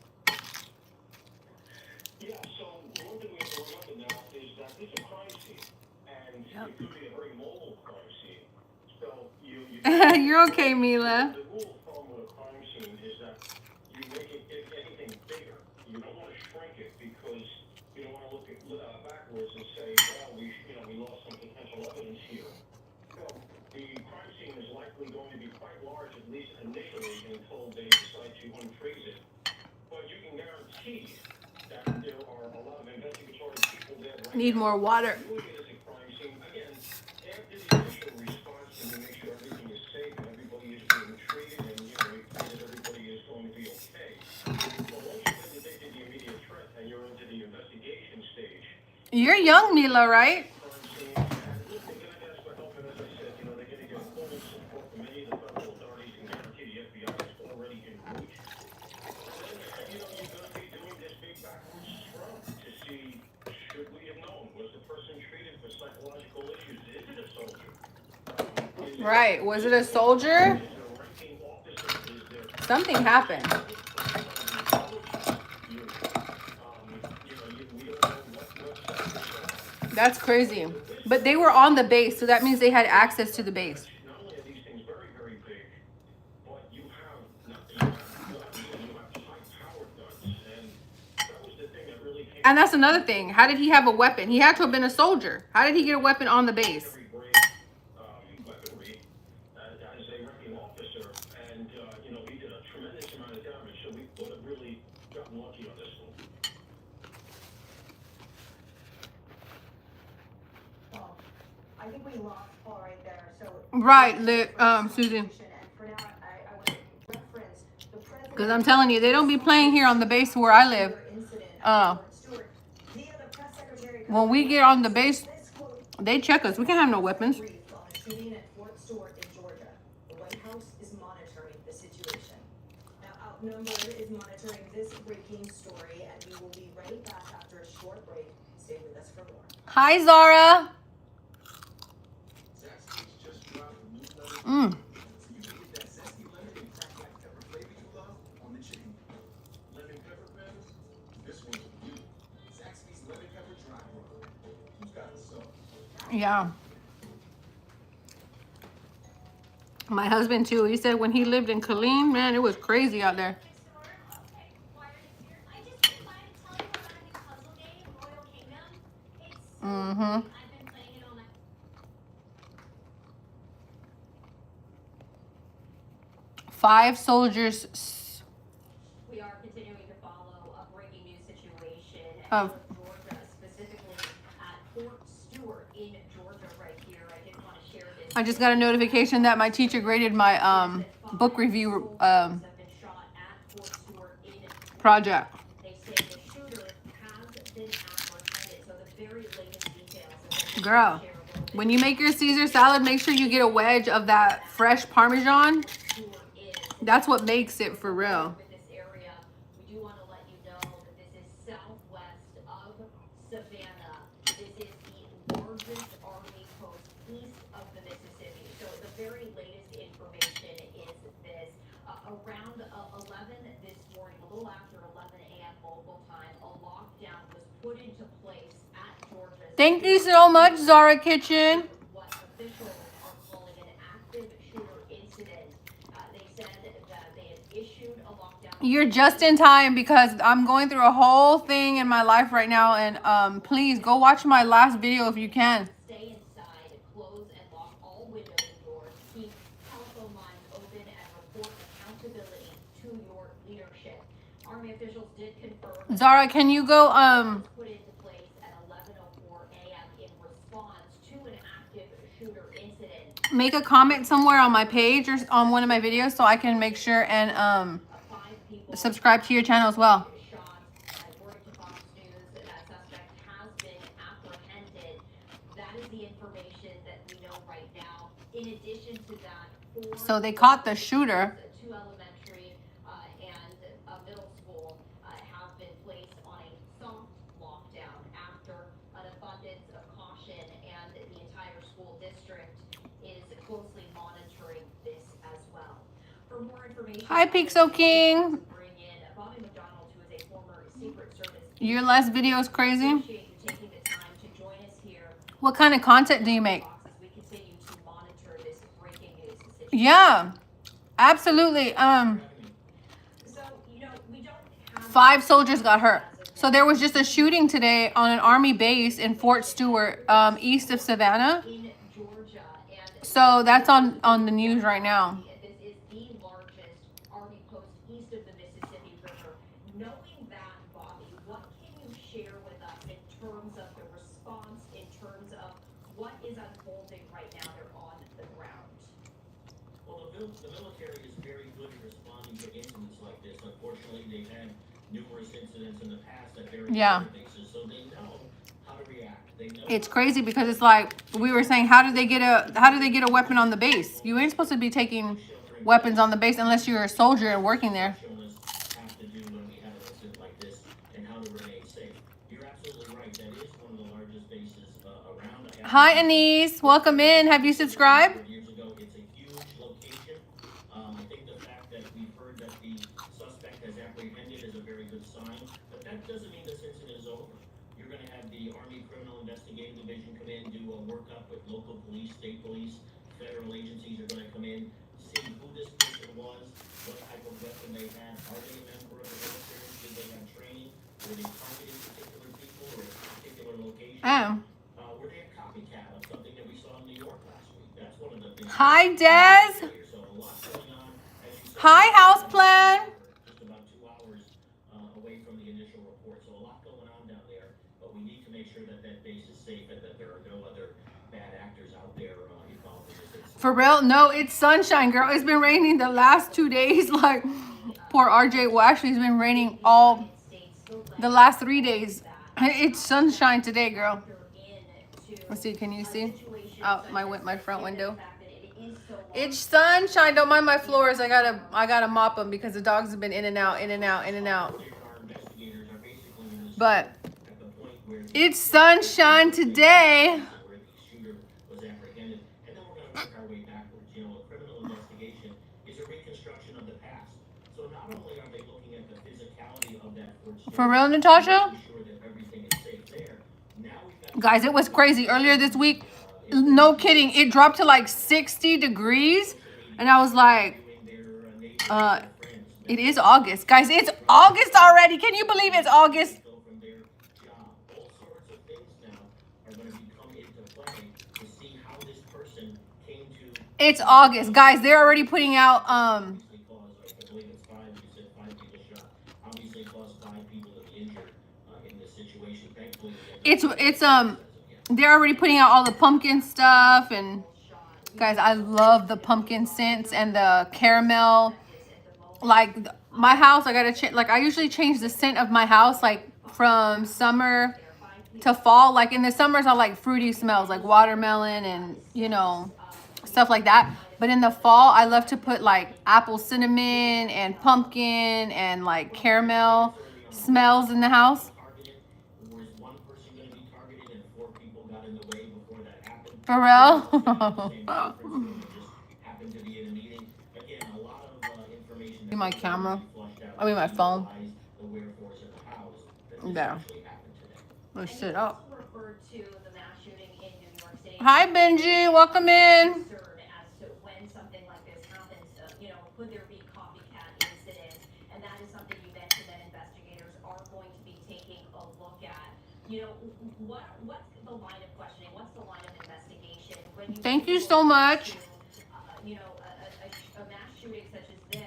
Yeah, so one thing we have to remember now is that this is a crime scene, and it could be a very mobile crime scene. So you You're okay, Mila. The rule of thumb with a crime scene is that you make it, if anything, bigger. You don't want to shrink it because you don't want to look backwards and say, well, we lost some potential evidence here. So the crime scene is likely key that there are a lot of investigatory people there right Need now more water. doing it as a crime scene. Again, after the initial response and to make sure everything is safe and everybody is being treated and, we pray that everybody is going to be okay. But once you've detected the immediate threat and you're into the investigation stage, You're young, Mila, right? crime scene, and look, they're going to ask for help, and as I said, they're going to get full support from many of the federal authorities and guarantee the FBI is already en route. And then, you're going to be doing this big backwards scrub to see, should we have known? Was the person treated for psychological issues? Is it a soldier? Right. Was it a soldier? Is it a ranking officer? Is there Something happened. we don't know what That's crazy. But they were on the base, so that means they had access to the base. not only are these things very, very big, but you have guns, you have high-powered guns, and that was the thing that really came And that's another thing. How did he have a weapon? He had to have been a soldier. How did he get a weapon on the base? very great weaponry as a ranking officer, and he did a tremendous amount of damage. So we could have really gotten lucky on this one. Well, I think we lost Paul right there. So Right, Susan. And for now, I would reference the president. Because I'm telling you, they don't be playing here on the base where I live. Incident Uh, Fort Stewart via the press secretary. When we get on the base, This quote they check us. We can't have no weapons. brief on the shooting at Fort Stewart in Georgia. The White House is monitoring the situation. Now, Outnumbered is monitoring this breaking story, and we will be right back after a short break. Stay with us for more. Hi, Zara. Mm. Yeah. My husband too. He said when he lived in Killeen, man, it was crazy out there. Mm-hmm. 5 soldiers. We are continuing to follow a breaking news situation Of- out of Georgia, specifically at Fort Stewart in Georgia right here. I did want to share this. I just got a notification that my teacher graded my book review Have been shot at Fort Stewart in project. They say the shooter has been apprehended. So the very latest details. Girl, when you make your Caesar salad, make sure you get a wedge of that fresh Parmesan. That's what makes it for real. With this area, we do want to let you know that this is southwest of Savannah. This is the largest army post east of the Mississippi. So the very latest information is this. Around 11 this morning, a little after 11 a.m. local time, a lockdown was put into place at Georgia. Thank you so much, Zara Kitchen. What officials are calling an active shooter incident. They said that they had issued a lockdown. You're just in time because I'm going through a whole thing in my life right now. And please go watch my last video if you can. Stay inside, close and lock all windows and doors, keep telephone lines open, and report accountability to your leadership. Army officials did confirm Zara, can you go put into place at 11:04 a.m. in response to an active shooter incident. make a comment somewhere on my page or on one of my videos so I can make sure and 5 people subscribe to your channel as well. shot. According to Fox News, that suspect has been apprehended. That is the information that we know right now. In addition to that, 4 So they caught the shooter. 2 elementary and a middle school have been placed on a soft lockdown after an abundance of caution, and the entire school district is closely monitoring this as well. For more information, Hi, Pixel King. bring in Bobby McDonald, who is a former Secret Service. Your last video is crazy. Appreciate you taking the time to join us here. What kind of content do you make? As we continue to monitor this breaking news situation. Yeah, absolutely. So, we don't have 5 soldiers got hurt. So there was just a shooting today on an army base in Fort Stewart, east of Savannah. in Georgia, and So that's on the news right now. this is the largest army post east of the Mississippi River. Knowing that, what is unfolding right now there on the ground? Well, the military is very good at responding to incidents like this. Unfortunately, they've had numerous incidents in the past at various Yeah. bases, so they know how to react. They know It's crazy because it's like we were saying, how did they get a weapon on the base? You ain't supposed to be taking weapons on the base unless you're a soldier and working there. shown us have to do when we have an incident like this and how to remain safe. You're absolutely right. That is one of the largest bases around. Hi, Anise. Welcome in. Have you subscribed? Years ago, it's a huge location. I think the fact that we've heard that the suspect has apprehended is a very good sign, but that doesn't mean this incident is over. You're going to have the Army Criminal Investigating Division come in, do a workup with local police, state police, federal agencies are going to come in, see who this person was, what type of weapon they had, are they a member of the military, did they have training, were they targeting particular people or a particular location? Were they a copycat of something that we saw in New York last week? That's one of the things. Hi, Des. So a lot going on. As you said, Hi, House Plan. just about 2 hours away from the initial report. So a lot going on down there, but we need to make sure that that base is safe and that there are no other bad actors out there involved in this incident. For real? No, it's sunshine, girl. It's been raining the last 2 days. Like, poor RJ. Well, actually, it's been raining all the last 3 days. It's sunshine today, girl. Let's see. Can you see? Out my front window. It's sunshine. Don't mind my floors. I gotta mop them because the dogs have been in and out, in and out, in and out. Our investigators are basically in this But at the point where it's sunshine today. where the shooter was apprehended, and then we're going to work our way backwards. You know, a criminal investigation is a reconstruction of the past. So not only are they looking at the physicality of that Fort For real, Natasha? making sure that everything is safe there. Now we've got Guys, it was crazy. Earlier this week, no kidding, it dropped to like 60 degrees. And I was like, doing their neighbors, friends. it is August. Guys, it's August already. Can you believe it's August? Go from their job. All sorts of things now are going to come into play to see how this person came to It's August. Guys, they're already putting out, obviously cause, I believe it's 5, you said 5 people shot, obviously caused 5 people to be injured in this situation. Thankfully, they're already putting out all the pumpkin stuff. And guys, I love the pumpkin scents and the caramel. Like my house, I gotta change. Like I usually change the scent of my house, like from summer to fall. Like in the summers, I like fruity smells, like watermelon and stuff like that. But in the fall, I love to put like apple cinnamon and pumpkin and like caramel smells in the house. targeted. Was one person going to be targeted and 4 people got in the way before that happened? For real? Same person just happened to be in a meeting. Again, a lot of information. See my that camera? flushed out I mean my to phone. utilize the wherefores in the house that this There. actually happened today. Let's And sit you up. also referred to the mass shooting in New York City. Hi, Benji. Welcome in. Concern as to when something like this happens, could there be copycat incidents? And that is something you mentioned that investigators are going to be taking a look at. What's the line of questioning? What's the line of investigation? When you Thank you look so much. to, a mass shooting such as this,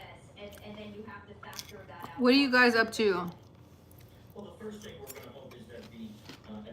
and then you have to factor that out. What are you guys up to? Well, the first thing we're going to hope is that the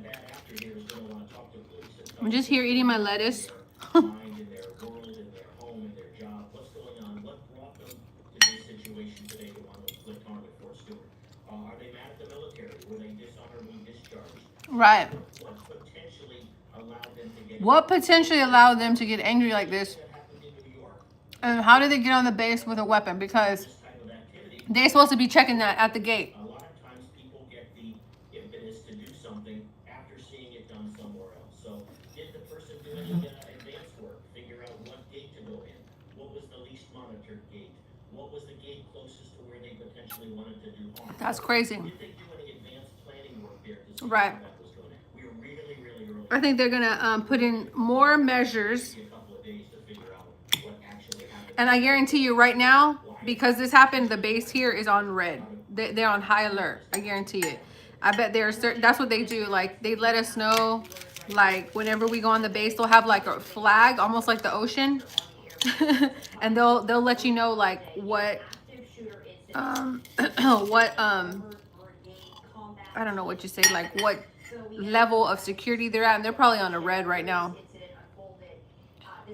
bad actor here is going to want to talk to police. And I'm just here eating my lettuce. their mind, in their world, in their home, in their job. What's going on? What brought them to this situation today to want to inflict harm at Fort Stewart? Are they mad at the military? Were they dishonorably discharged? Right. What potentially allowed them to get What potentially allowed them to get angry like this? that happened in New York? And how did they get on the base with a weapon? Because This type of activity. they're supposed to be checking that at the gate. A lot of times people get the impetus to do something after seeing it done somewhere else. So did the person do any advanced work, figure out what gate to go in? What was the least monitored gate? What was the gate closest to where they potentially wanted to do harm? That's crazy. Did they do any advanced planning work there to see Right. how that was going to? We were really, really early. I think they're gonna put in more measures. A couple of days to figure out what actually happened. And I guarantee you right now, because this happened, the base here is on red. They're on high alert. I guarantee it. I bet they're certain. That's what they do. Like they let us know, like whenever we go on the base, they'll have like a flag, almost like the ocean, and they'll let you know like what what I don't know what you say, like what level of security they're at, and they're probably on a red right now.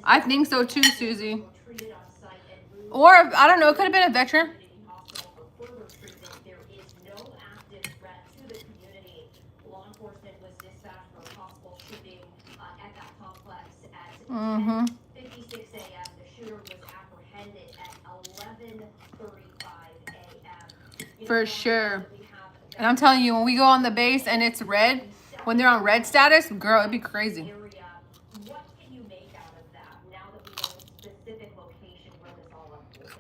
I think so too, Susie. were treated on site and moved Or, I don't know, it could have been a veteran. community hospital for further treatment. There is no active threat to the community. Law enforcement was dispatched for a possible shooting at that complex at Mm-hmm. 10:56 a.m. The shooter was apprehended at 11:35 a.m. For sure. And I'm telling you, when we go on the base and it's red, when they're on red status, girl, it'd be crazy. What can you make out of that now that we know the specific location where this all unfolded?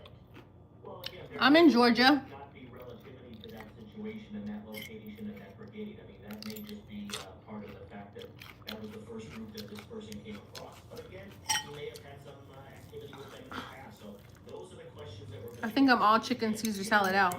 Well, again, there I'm in Georgia. may not be relativity to that situation and that location and that brigade. I mean, that may just be part of the fact that that was the first group that this person came across. But again, he may have had some activity with them in the past. So those are the questions that we're. I think I'm all chicken Caesar salad out.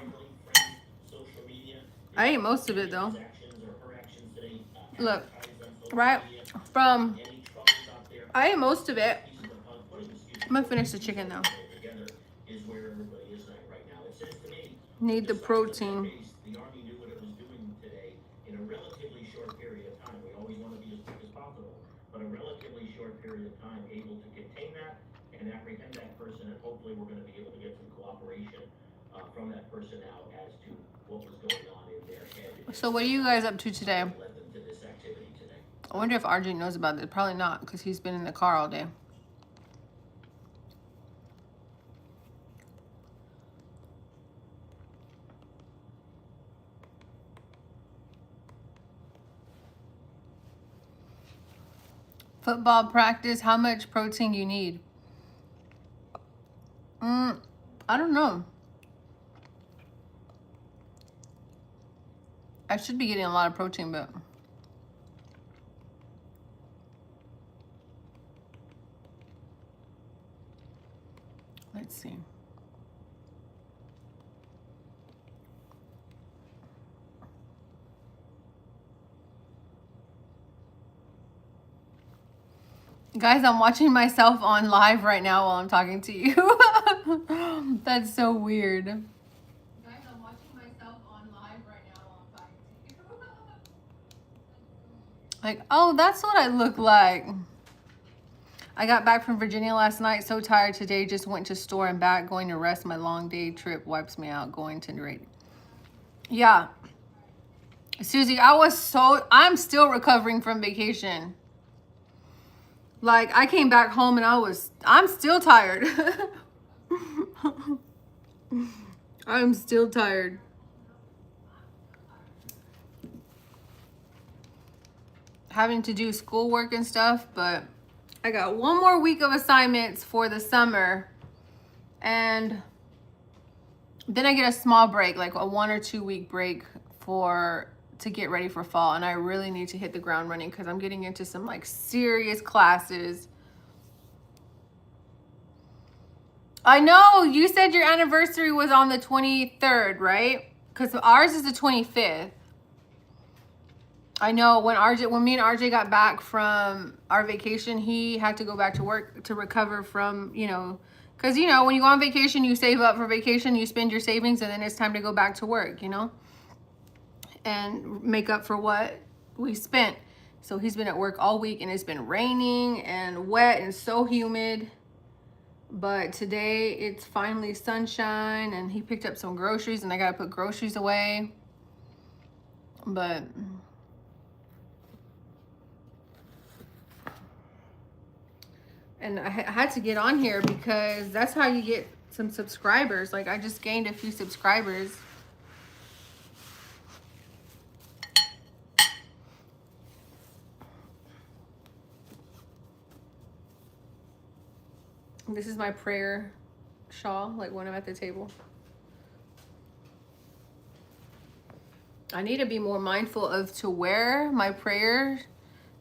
Social media. I ate most of it though. His actions or her actions today, Look, advertised on social right media. from, Any troubles out there? I ate most of it. Pieces of puzzle, excuse me, I'm gonna finish the chicken though. together is where everybody is right now. It says to me. Need the just like protein. base, the Army knew what it was doing today in a relatively short period of time. We always want to be as quick as possible, but a relatively short period of time, able to contain that and apprehend that person, and hopefully we're going to be able to get some cooperation from that person now as to what was going on in their head. So what are you guys up to today? Led them to this activity today. I wonder if RJ knows about this. Probably not, because he's been in the car all day. Football practice, how much protein you need? I don't know. I should be getting a lot of protein, but let's see. Guys, I'm watching myself on live right now while I'm talking to you. That's so weird. Guys, I'm watching myself on live right now while I'm talking to you. Like, oh, that's what I look like. I got back from Virginia last night, so tired today. Just went to store and back, going to rest. My long day trip wipes me out, going to rate. Yeah. Susie, I'm still recovering from vacation. Like, I came back home and I'm still tired. I'm still tired. Having to do schoolwork and stuff, but I got one more week of assignments for the summer. And then I get a small break, like a 1 or 2 week break to get ready for fall. And I really need to hit the ground running because I'm getting into some like serious classes. I know you said your anniversary was on the 23rd, right? Because ours is the 25th. I know when me and RJ got back from our vacation, he had to go back to work to recover from, because, when you go on vacation, you save up for vacation, you spend your savings, and then it's time to go back to work, and make up for what we spent. So he's been at work all week, and it's been raining and wet and so humid. But today it's finally sunshine, and he picked up some groceries, and I got to put groceries away. But and I had to get on here because that's how you get some subscribers. Like, I just gained a few subscribers. This is my prayer shawl, like when I'm at the table. I need to be more mindful of to wear my prayer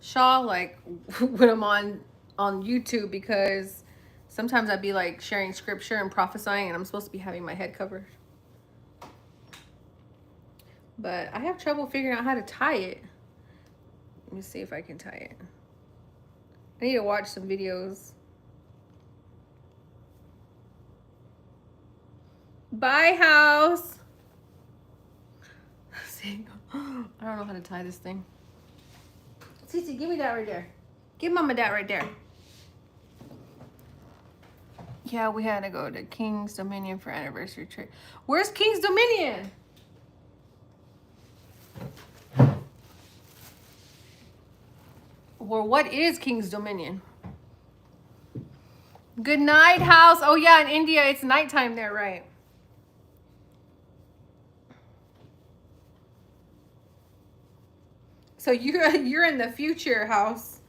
shawl, like when I'm on YouTube, because sometimes I'd be like sharing scripture and prophesying, and I'm supposed to be having my head covered. But I have trouble figuring out how to tie it. Let me see if I can tie it. I need to watch some videos. Bye, house. See, I don't know how to tie this thing. Cece, give me that right there. Give Mama that right there. Yeah, we had to go to King's Dominion for anniversary trip. Where's King's Dominion? Well, what is King's Dominion? Good night, house. Oh yeah, in India it's nighttime there, right? So you're in the future, house.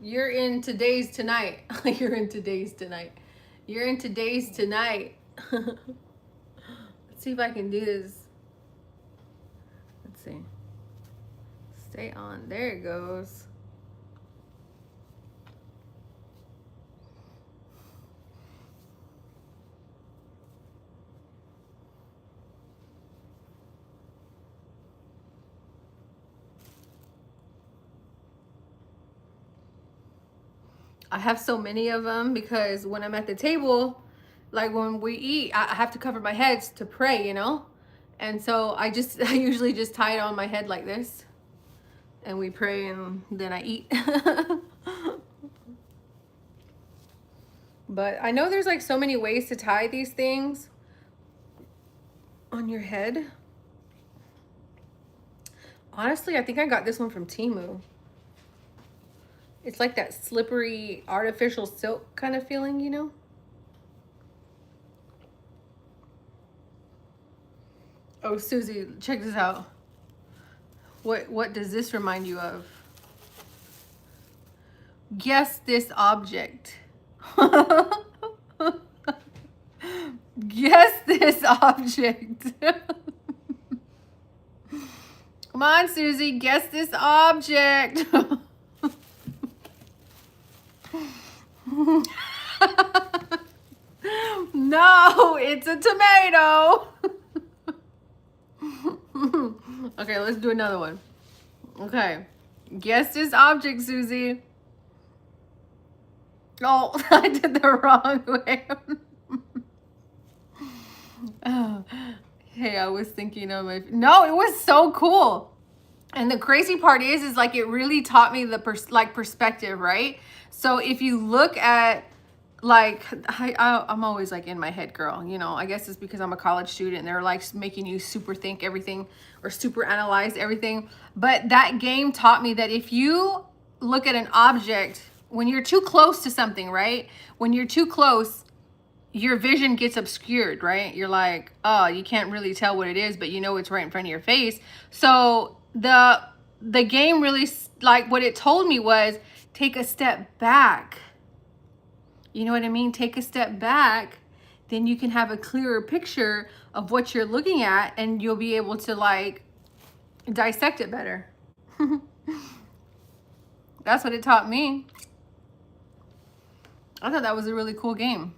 You're in today's tonight. You're in today's tonight. You're in today's tonight. Let's see if I can do this. Let's see. Stay on. There it goes. I have so many of them because when I'm at the table, like when we eat, I have to cover my head to pray, you know? And so I usually just tie it on my head like this. And we pray and then I eat. But I know there's like so many ways to tie these things on your head. Honestly, I think I got this one from Temu. It's like that slippery artificial silk kind of feeling, you know? Oh, Susie, check this out. What does this remind you of? Guess this object. Guess this object. Come on, Susie, guess this object. No, it's a tomato. Okay, let's do another one. Okay, guess this object, Susie. Oh, I did the wrong way. Oh, hey, I was thinking of my... No, it was so cool. And the crazy part is like it really taught me the perspective, right? So if you look at like I'm always like in my head, girl, you know, I guess it's because I'm a college student and they're like making you super think everything or super analyze everything. But that game taught me that if you look at an object, when you're too close to something, right? When you're too close, your vision gets obscured, right? You're like, oh, you can't really tell what it is, but you know it's right in front of your face. So the game really, like what it told me was take a step back. You know what I mean? Take a step back, then you can have a clearer picture of what you're looking at and you'll be able to like dissect it better. That's what it taught me. I thought that was a really cool game.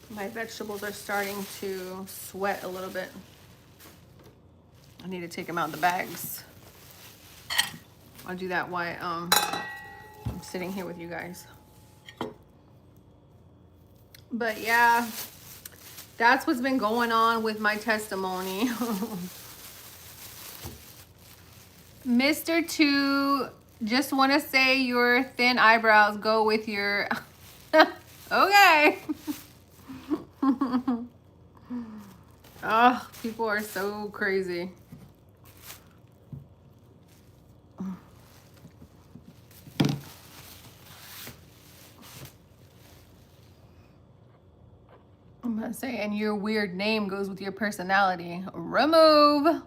My vegetables are starting to sweat a little bit. I need to take them out of the bags. I'll do that while I'm sitting here with you guys. But yeah, that's what's been going on with my testimony. Mr. 2, just want to say your thin eyebrows go with your... Okay. Oh, people are so crazy. I'm gonna say, and your weird name goes with your personality. Remove.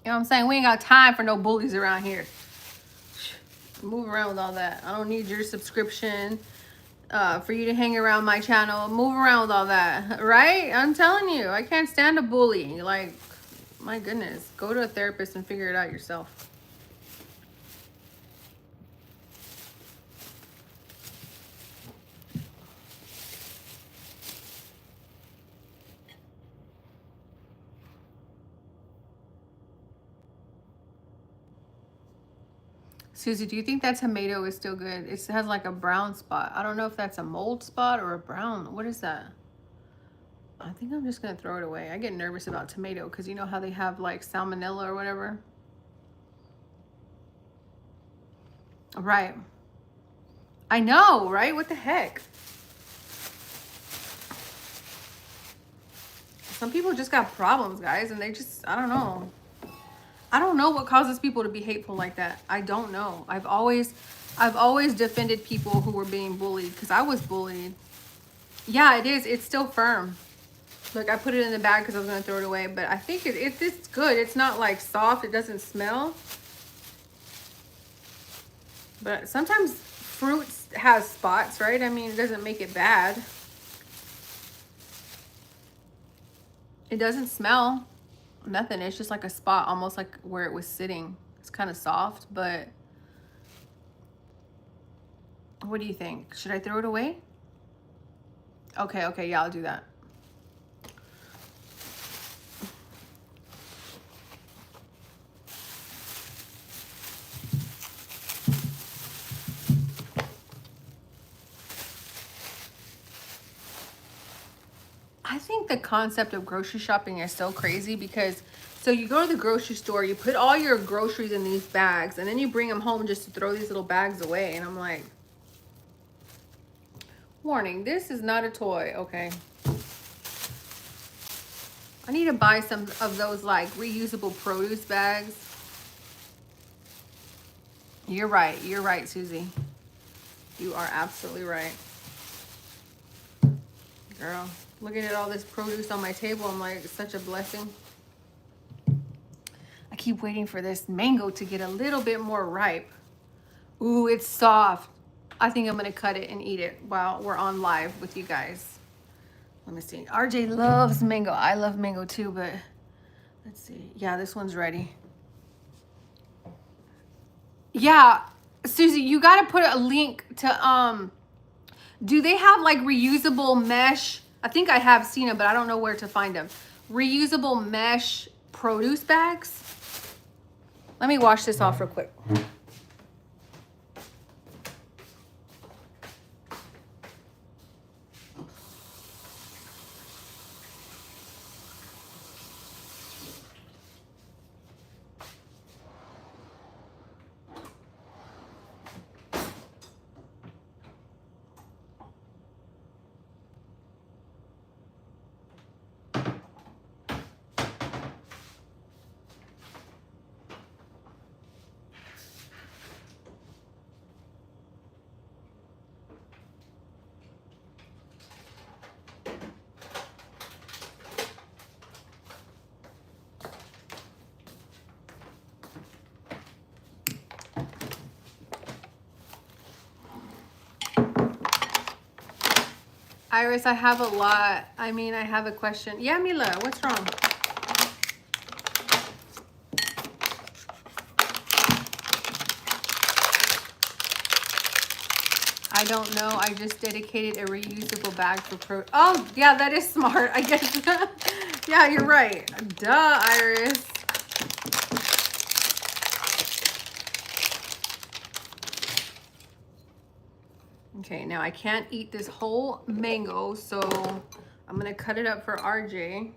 You know what I'm saying? We ain't got time for no bullies around here. Move around with all that. I don't need your subscription for you to hang around my channel. Move around with all that, right? I'm telling you, I can't stand a bully. Like, my goodness, go to a therapist and figure it out yourself. Susie, do you think that tomato is still good? It has like a brown spot. I don't know if that's a mold spot or a brown. What is that? I think I'm just gonna throw it away. I get nervous about tomato because you know how they have like salmonella or whatever. Right. I know, right? What the heck? Some people just got problems, guys, and they just, I don't know. I don't know what causes people to be hateful like that. I don't know. I've always defended people who were being bullied because I was bullied. Yeah, it is. It's still firm. Look, I put it in the bag because I was going to throw it away, but I think it's good. It's not like soft. It doesn't smell. But sometimes fruits has spots, right? I mean, it doesn't make it bad. It doesn't smell. Nothing. It's just like a spot, almost like where it was sitting. It's kind of soft, but what do you think? Should I throw it away? Okay, yeah, I'll do that. I think the concept of grocery shopping is so crazy because so you go to the grocery store, you put all your groceries in these bags, and then you bring them home just to throw these little bags away. And I'm like, warning, this is not a toy, okay? I need to buy some of those like reusable produce bags. You're right, Susie. You are absolutely right. Girl, looking at all this produce on my table, I'm like, it's such a blessing. I keep waiting for this mango to get a little bit more ripe. Ooh, it's soft. I think I'm gonna cut it and eat it while we're on live with you guys. Let me see. RJ loves mango. I love mango too, but let's see. Yeah, this one's ready. Yeah, Susie, you gotta put a link to do they have like reusable mesh? I think I have seen them, but I don't know where to find them. Reusable mesh produce bags. Let me wash this off real quick. Iris, I have a lot. I mean, I have a question. Yeah, Mila, what's wrong? I don't know. I just dedicated a reusable bag for Oh, yeah, that is smart, I guess. Yeah, you're right. Duh, Iris. Okay, now I can't eat this whole mango, so I'm gonna cut it up for RJ.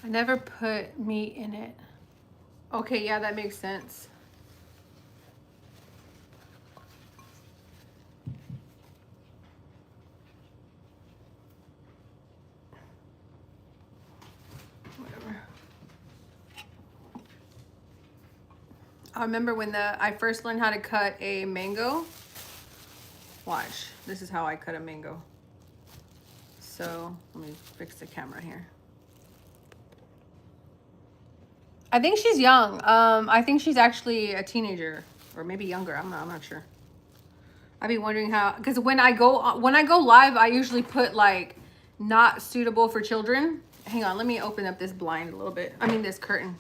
I never put meat in it. Okay, yeah, that makes sense. I remember when I first learned how to cut a mango. Watch, this is how I cut a mango. So let me fix the camera here. I think she's young. I think she's actually a teenager or maybe younger. I'm not sure. I'd be wondering how, because when I go live, I usually put like not suitable for children, hang on, let me open up this blind a little bit. I mean, this curtain.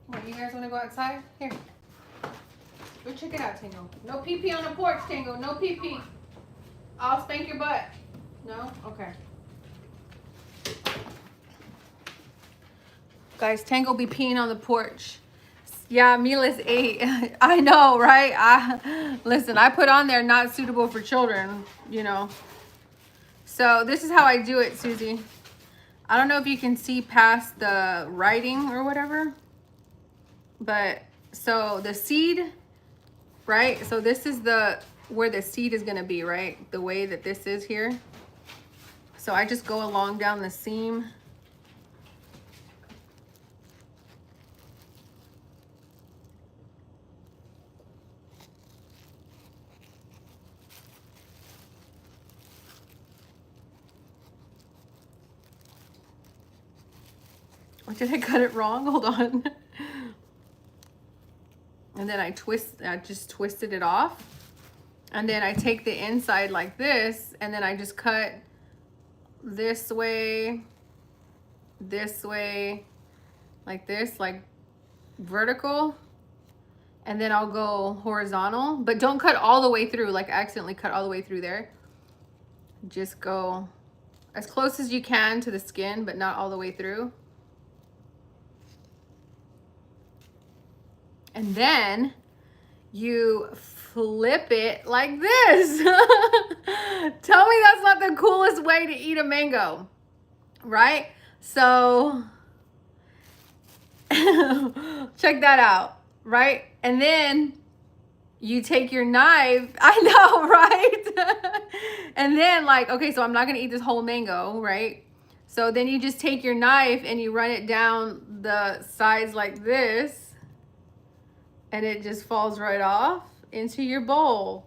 What, you guys want to go outside? Here. Go check it out, Tango. No pee-pee on the porch, Tango. No pee-pee. I'll spank your butt. No? Okay. Guys, Tango be peeing on the porch. Yeah, Mila's 8. I know, right? Listen, I put on there not suitable for children, you know. So this is how I do it, Susie. I don't know if you can see past the writing or whatever. But so the seed, right? So this is where the seed is going to be, right? The way that this is here. So I just go along down the seam. Did I cut it wrong? Hold on. And then I just twisted it off. And then I take the inside like this, and then I just cut this way, like this, like vertical. And then I'll go horizontal, but don't cut all the way through, like accidentally cut all the way through there. Just go as close as you can to the skin, but not all the way through. And then you flip it like this. Tell me that's not the coolest way to eat a mango, right? So check that out, right? And then you take your knife. I know, right? And then like, okay, so I'm not gonna eat this whole mango, right? So then you just take your knife and you run it down the sides like this. And it just falls right off into your bowl.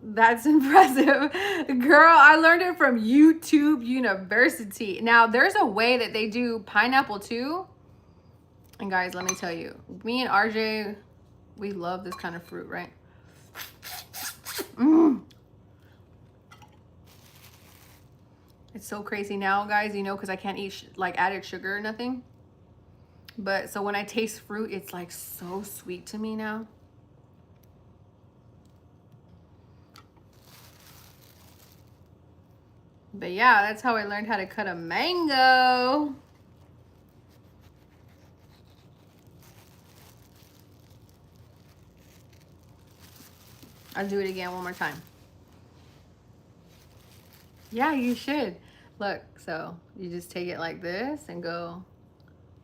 That's impressive. Girl, I learned it from YouTube University. Now, there's a way that they do pineapple too. And guys, let me tell you, me and RJ, we love this kind of fruit, right? It's so crazy now, guys, you know, because I can't eat like added sugar or nothing. But so when I taste fruit, it's like so sweet to me now. But yeah, that's how I learned how to cut a mango. I'll do it again one more time. Yeah, you should. Look, so you just take it like this and go.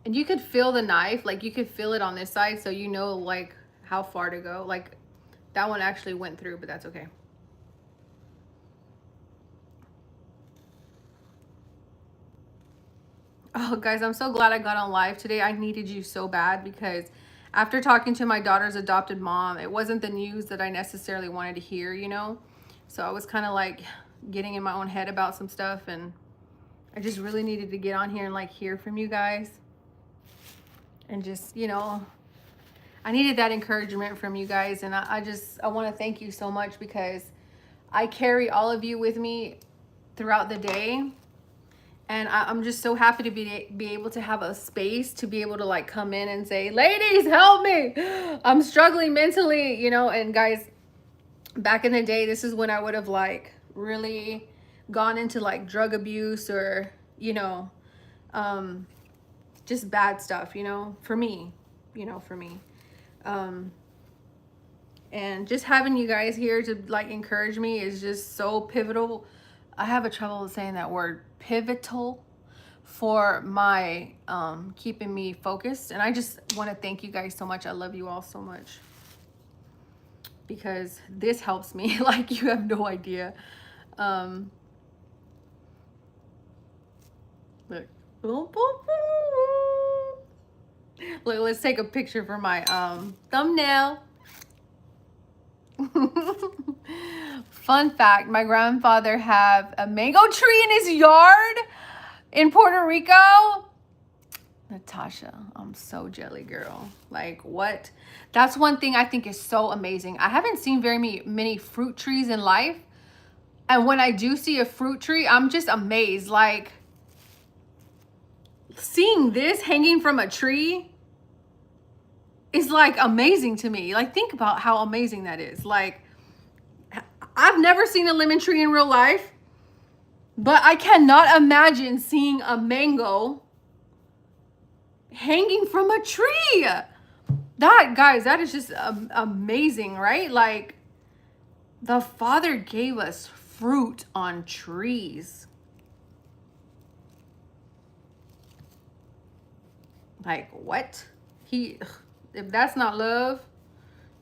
And you could feel the knife, like you could feel it on this side, so you know like how far to go. Like that one actually went through, but that's okay. Oh, guys, I'm so glad I got on live today. I needed you so bad because after talking to my daughter's adopted mom, it wasn't the news that I necessarily wanted to hear, you know? So I was kind of like getting in my own head about some stuff, and I just really needed to get on here and like hear from you guys. And just, you know, I needed that encouragement from you guys. And I want to thank you so much because I carry all of you with me throughout the day. And I'm just so happy to be able to have a space to be able to like come in and say, ladies, help me. I'm struggling mentally, you know. And guys, back in the day, this is when I would have like really gone into like drug abuse or, you know, just bad stuff, you know, for me. And just having you guys here to like encourage me is just so pivotal. I have a trouble saying that word, pivotal, for my keeping me focused. And I just want to thank you guys so much. I love you all so much because this helps me like you have no idea. Look. Look, let's take a picture for my thumbnail. Fun fact, my grandfather have a mango tree in his yard in Puerto Rico. Natasha, I'm so jelly, girl. Like, what? That's one thing I think is so amazing. I haven't seen very many fruit trees in life. And when I do see a fruit tree, I'm just amazed. Like, seeing this hanging from a tree is like amazing to me. Like, think about how amazing that is. Like, I've never seen a lemon tree in real life, but I cannot imagine seeing a mango hanging from a tree. That, guys, that is just amazing, right? Like, the Father gave us fruit on trees. Like, what? If that's not love,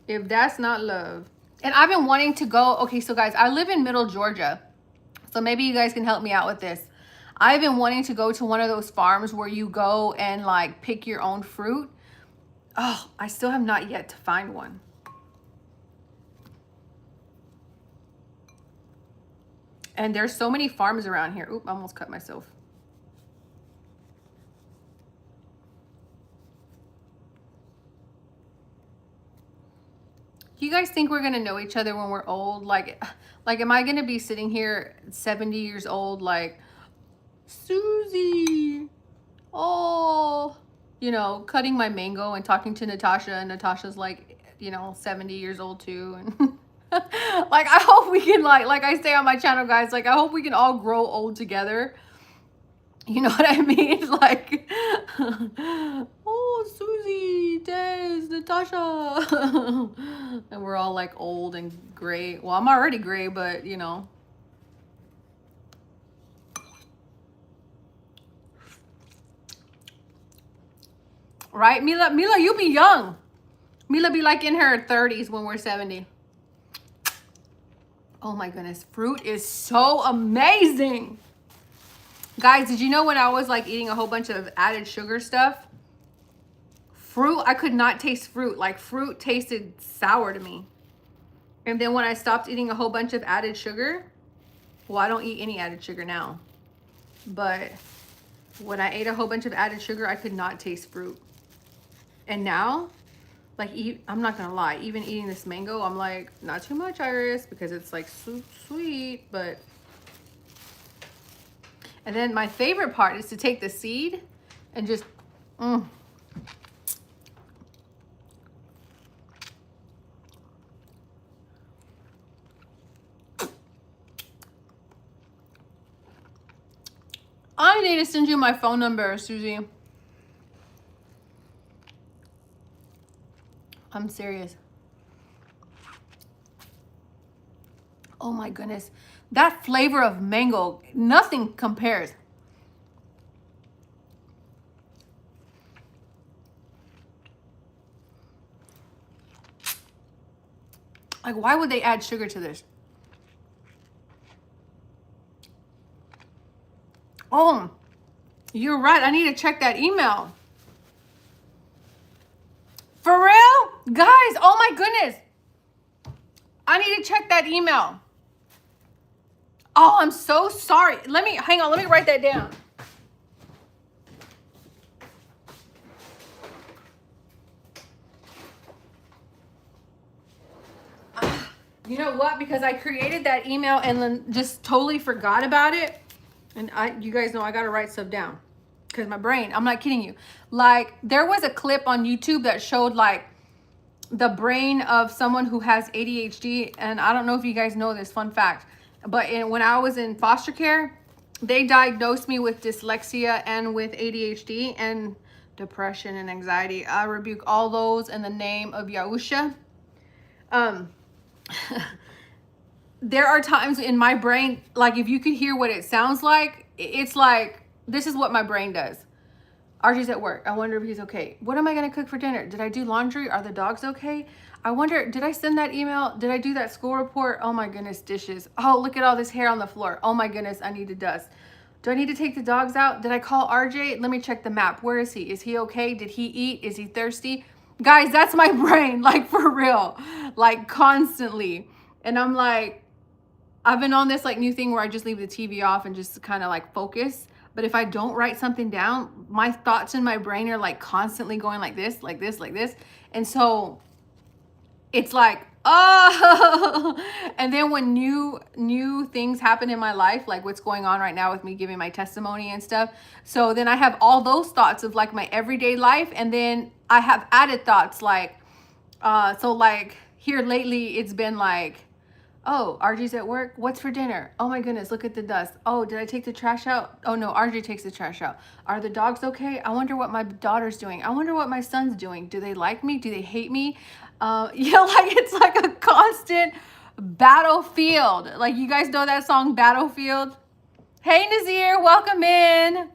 if that's not love. And I've been wanting to go. Okay, so guys, I live in Middle Georgia, so maybe you guys can help me out with this. I've been wanting to go to one of those farms where you go and like pick your own fruit. Oh, I still have not yet to find one. And there's so many farms around here. Oop, I almost cut myself. You guys think we're gonna know each other when we're old? Like am I gonna be sitting here 70 years old like, Susie, oh, you know, cutting my mango and talking to Natasha, and Natasha's like, you know, 70 years old too. And like, I hope we can like I say on my channel, guys, like I hope we can all grow old together. You know what I mean? Like, oh, Susie, Des, Natasha. And we're all like old and gray. Well, I'm already gray, but you know. Right, Mila, you be young. Mila be like in her 30s when we're 70. Oh my goodness, fruit is so amazing. Guys, did you know when I was like eating a whole bunch of added sugar stuff? Fruit, I could not taste fruit. Like, fruit tasted sour to me. And then when I stopped eating a whole bunch of added sugar, well, I don't eat any added sugar now. But when I ate a whole bunch of added sugar, I could not taste fruit. And now, like, I'm not gonna lie, even eating this mango, I'm like, not too much, Iris, because it's like so sweet, but. And then my favorite part is to take the seed and just, I need to send you my phone number, Susie. I'm serious. Oh my goodness. That flavor of mango, nothing compares. Like, why would they add sugar to this? Oh, you're right. I need to check that email. For real? Guys, oh my goodness. I need to check that email. Oh, I'm so sorry. Hang on, let me write that down. You know what? Because I created that email and then just totally forgot about it. And you guys know I got to write stuff down. Because my brain, I'm not kidding you. Like, there was a clip on YouTube that showed like the brain of someone who has ADHD. And I don't know if you guys know this, fun fact. But when I was in foster care, they diagnosed me with dyslexia and with ADHD and depression and anxiety. I rebuke all those in the name of Yahusha. There are times in my brain, like if you could hear what it sounds like, it's like, this is what my brain does. Archie's at work. I wonder if he's okay. What am I going to cook for dinner? Did I do laundry? Are the dogs okay? I wonder, did I send that email? Did I do that school report? Oh my goodness, dishes. Oh, look at all this hair on the floor. Oh my goodness, I need to dust. Do I need to take the dogs out? Did I call RJ? Let me check the map. Where is he? Is he okay? Did he eat? Is he thirsty? Guys, that's my brain, like for real, like constantly. And I'm like, I've been on this like new thing where I just leave the TV off and just kind of like focus. But if I don't write something down, my thoughts in my brain are like constantly going like this, like this, like this. And so it's like, oh, and then when new things happen in my life, like what's going on right now with me giving my testimony and stuff, so then I have all those thoughts of like my everyday life, and then I have added thoughts like so like here lately it's been like, oh, RG's at work, what's for dinner? Oh my goodness, look at the dust. Oh, did I take the trash out? Oh no, RG takes the trash out. Are the dogs okay? I wonder what my daughter's doing. I wonder what my son's doing. Do they like me? Do they hate me? You know, like it's like a constant battlefield. Like, you guys know that song Battlefield? Hey Nazir, welcome in.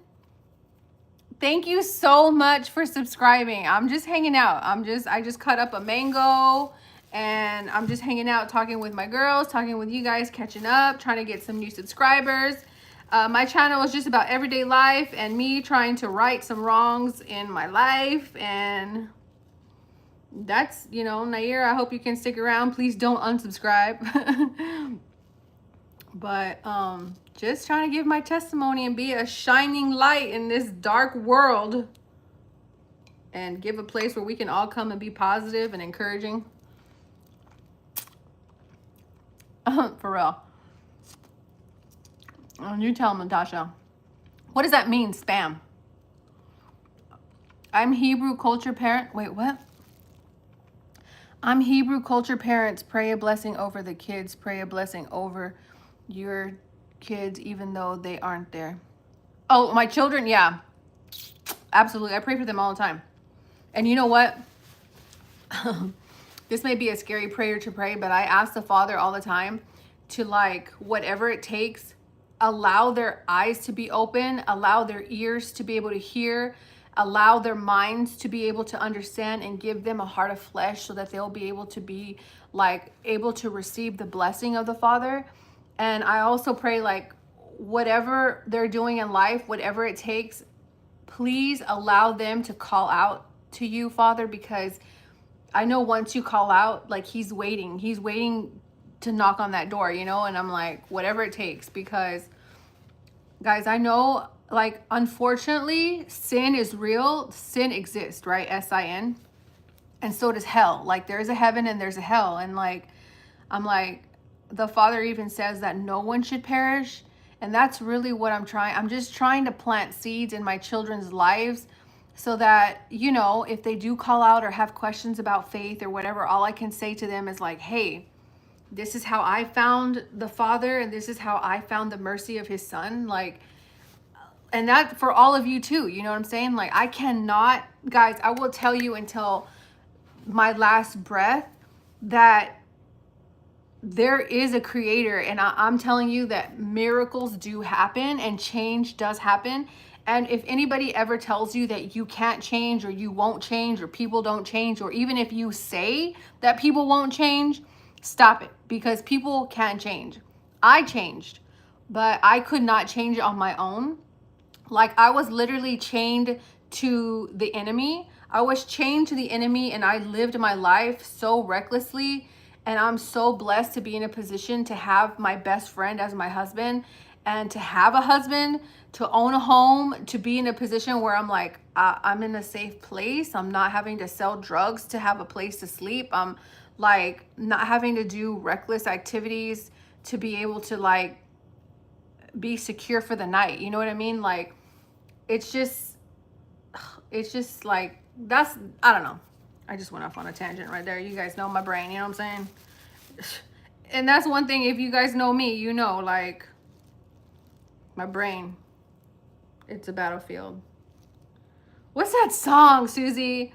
Thank you so much for subscribing. I'm just hanging out. I just cut up a mango and I'm just hanging out, talking with my girls, talking with you guys, catching up, trying to get some new subscribers. My channel is just about everyday life and me trying to right some wrongs in my life, and that's, you know, Nair, I hope you can stick around. Please don't unsubscribe. But just trying to give my testimony and be a shining light in this dark world and give a place where we can all come and be positive and encouraging. For real. You tell Natasha. What does that mean, spam? I'm Hebrew culture parent. Wait, what? I'm Hebrew culture parents. Pray a blessing over the kids. Pray a blessing over your kids, even though they aren't there. Oh, my children? Yeah, absolutely. I pray for them all the time. And you know what? This may be a scary prayer to pray, but I ask the Father all the time to, like, whatever it takes, allow their eyes to be open, allow their ears to be able to hear, allow their minds to be able to understand, and give them a heart of flesh so that they'll be able to be like able to receive the blessing of the Father. And I also pray, like, whatever they're doing in life, whatever it takes, please allow them to call out to you, Father, because I know once you call out, like, he's waiting to knock on that door, you know. And I'm like, whatever it takes, because guys, I know, like, unfortunately, sin is real. Sin exists, right? S-I-N. And so does hell. Like, there's a heaven and there's a hell. And like, I'm like, the Father even says that no one should perish. And that's really what I'm just trying to plant seeds in my children's lives so that, you know, if they do call out or have questions about faith or whatever, all I can say to them is like, hey, this is how I found the Father, and this is how I found the mercy of his Son. Like, and that for all of you too, you know what I'm saying? Like, I cannot, guys, I will tell you until my last breath that there is a creator, and I'm telling you that miracles do happen and change does happen. And if anybody ever tells you that you can't change or you won't change or people don't change, or even if you say that people won't change, stop it, because people can change. I changed, but I could not change it on my own. Like, I was literally chained to the enemy. I was chained to the enemy, and I lived my life so recklessly. And I'm so blessed to be in a position to have my best friend as my husband, and to have a husband, to own a home, to be in a position where I'm like, I'm in a safe place. I'm not having to sell drugs to have a place to sleep. I'm like not having to do reckless activities to be able to like be secure for the night. You know what I mean? Like, it's just like, that's, I don't know. I just went off on a tangent right there. You guys know my brain, you know what I'm saying? And that's one thing, if you guys know me, you know, like, my brain, it's a battlefield. What's that song, Susie?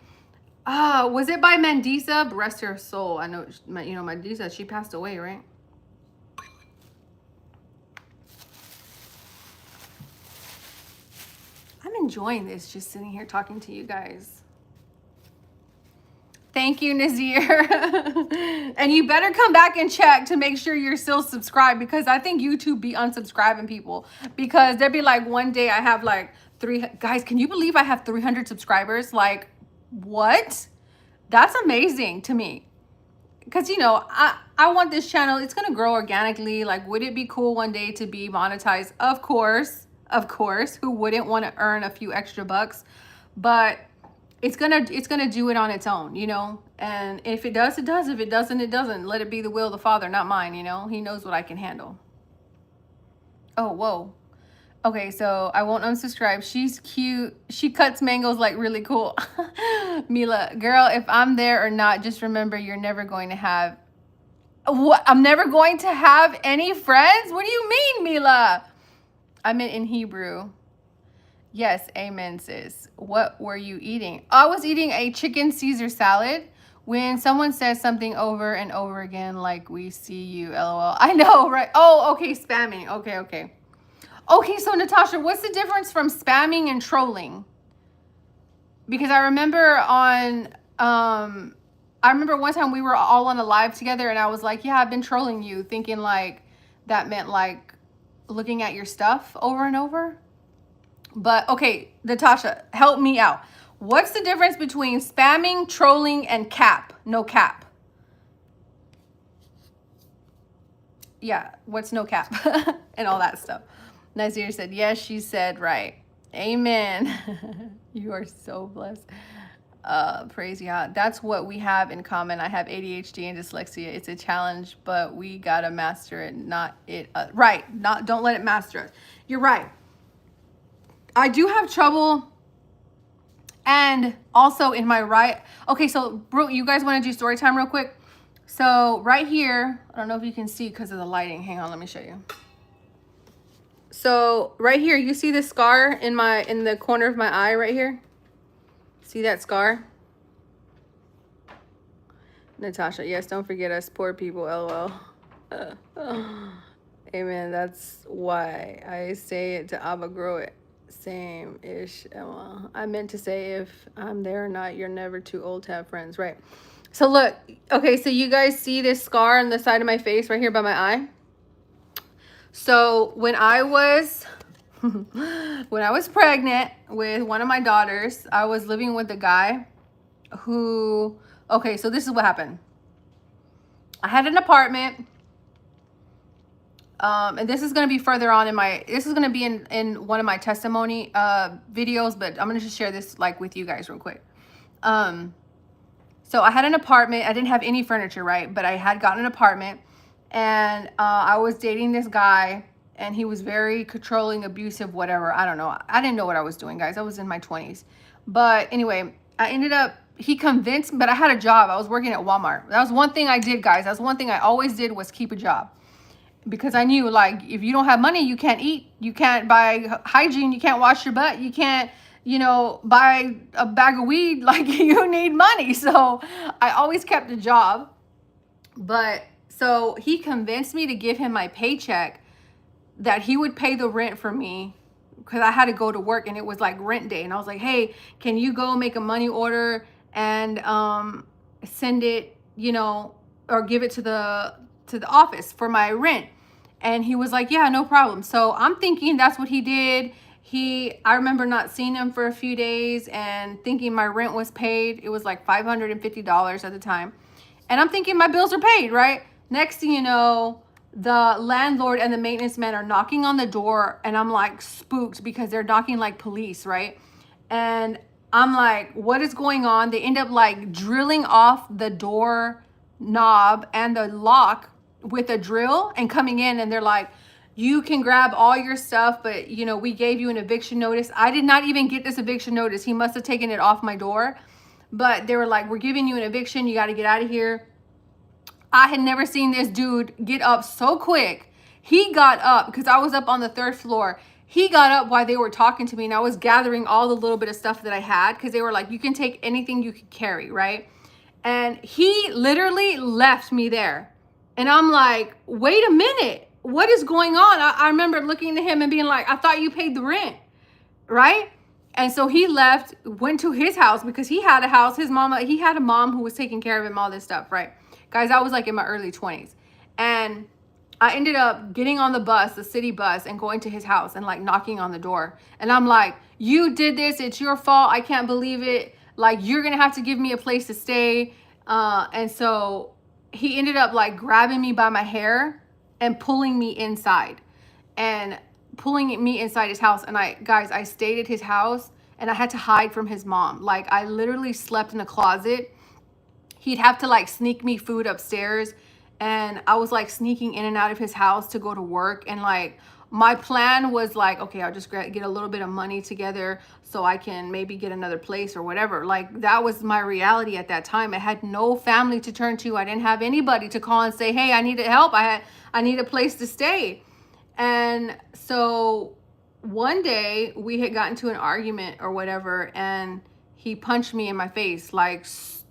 Was it by Mandisa? Rest her soul. I know, you know, Mandisa, she passed away, right? I'm enjoying this, just sitting here talking to you guys. Thank you, Nazir. And you better come back and check to make sure you're still subscribed, because I think YouTube be unsubscribing people, because there'd be like one day I have like guys, can you believe I have 300 subscribers? Like, what? That's amazing to me. Because, you know, I want this channel, it's going to grow organically. Like, would it be cool one day to be monetized? Of course. Who wouldn't want to earn a few extra bucks? But it's gonna do it on its own, you know? And if it does, it does. If it doesn't, it doesn't. Let it be the will of the Father, not mine, you know? He knows what I can handle. Oh, whoa. Okay, so I won't unsubscribe. She's cute. She cuts mangoes like really cool. Mila, girl, if I'm there or not, just remember you're never going to have... What? I'm never going to have any friends? What do you mean, Mila? I meant in Hebrew. Yes, amen, sis. What were you eating? I was eating a chicken Caesar salad. When someone says something over and over again, like, we see you, LOL. I know, right? Oh, okay, spamming. Okay. Okay, so Natasha, what's the difference from spamming and trolling? Because I remember one time we were all on a live together and I was like, yeah, I've been trolling you, thinking like that meant like looking at your stuff over and over. But okay, Natasha, help me out. What's the difference between spamming, trolling, and cap? No cap. Yeah, what's no cap? And all that stuff. Nazir said, yes, she said right. Amen. You are so blessed. Praise God. That's what we have in common. I have ADHD and dyslexia. It's a challenge, but we gotta master it, not it. Right. Don't let it master us. You're right. I do have trouble. And also in my right. Okay, so bro, you guys want to do story time real quick? So right here, I don't know if you can see because of the lighting. Hang on, let me show you. So right here, you see this scar in the corner of my eye right here? See that scar? Natasha, yes, don't forget us poor people, LOL. Amen. That's why I say it to Abba, grow it. Same-ish. Well, I meant to say if I'm there or not, you're never too old to have friends. Right. So look, okay, so you guys see this scar on the side of my face right here by my eye? So when I was pregnant with one of my daughters, I was living with a guy who, okay, so this is what happened. I had an apartment. And this is going to be further on this is going to be in one of my testimony videos, but I'm going to just share this like with you guys real quick. So I had an apartment. I didn't have any furniture, right? But I had gotten an apartment and I was dating this guy and he was very controlling, abusive, whatever. I don't know. I didn't know what I was doing, guys. I was in my 20s. But anyway, he convinced me, but I had a job. I was working at Walmart. That was one thing I did, guys. That's one thing I always did was keep a job. Because I knew, like, if you don't have money, you can't eat. You can't buy hygiene. You can't wash your butt. You can't, you know, buy a bag of weed. Like, you need money. So I always kept a job. But so he convinced me to give him my paycheck that he would pay the rent for me because I had to go to work and it was like rent day. And I was like, hey, can you go make a money order and send it, you know, or give it to the office for my rent? And he was like, yeah, no problem. So I'm thinking that's what he did. I remember not seeing him for a few days and thinking my rent was paid. It was like $550 at the time. And I'm thinking my bills are paid, right? Next thing you know, the landlord and the maintenance man are knocking on the door and I'm like spooked because they're knocking like police, right? And I'm like, what is going on? They end up like drilling off the door knob and the lock with a drill and coming in, and they're like, you can grab all your stuff, but you know, we gave you an eviction notice. I did not even get this eviction notice. He must have taken it off my door, but they were like, we're giving you an eviction. You got to get out of here. I had never seen this dude get up so quick. He got up because I was up on the 3rd floor. He got up while they were talking to me and I was gathering all the little bit of stuff that I had because they were like, you can take anything you could carry, right? And he literally left me there. And I'm like, wait a minute, what is going on? I remember looking at him and being like, I thought you paid the rent, right? And so he left, went to his house because he had a house. He had a mom who was taking care of him, all this stuff, right? Guys, I was like in my early 20s. And I ended up getting on the bus, the city bus, and going to his house and like knocking on the door. And I'm like, you did this, it's your fault. I can't believe it. like, you're gonna have to give me a place to stay. And so he ended up like grabbing me by my hair and pulling me inside and pulling me inside his house. And I stayed at his house and I had to hide from his mom. Like, I literally slept in a closet. He'd have to like sneak me food upstairs, and I was like sneaking in and out of his house to go to work. And like, my plan was like, okay, I'll just get a little bit of money together so I can maybe get another place or whatever. Like, that was my reality at that time. I had no family to turn to. I didn't have anybody to call and say, hey, I need help. I need a place to stay. And so one day we had gotten to an argument or whatever, and he punched me in my face, like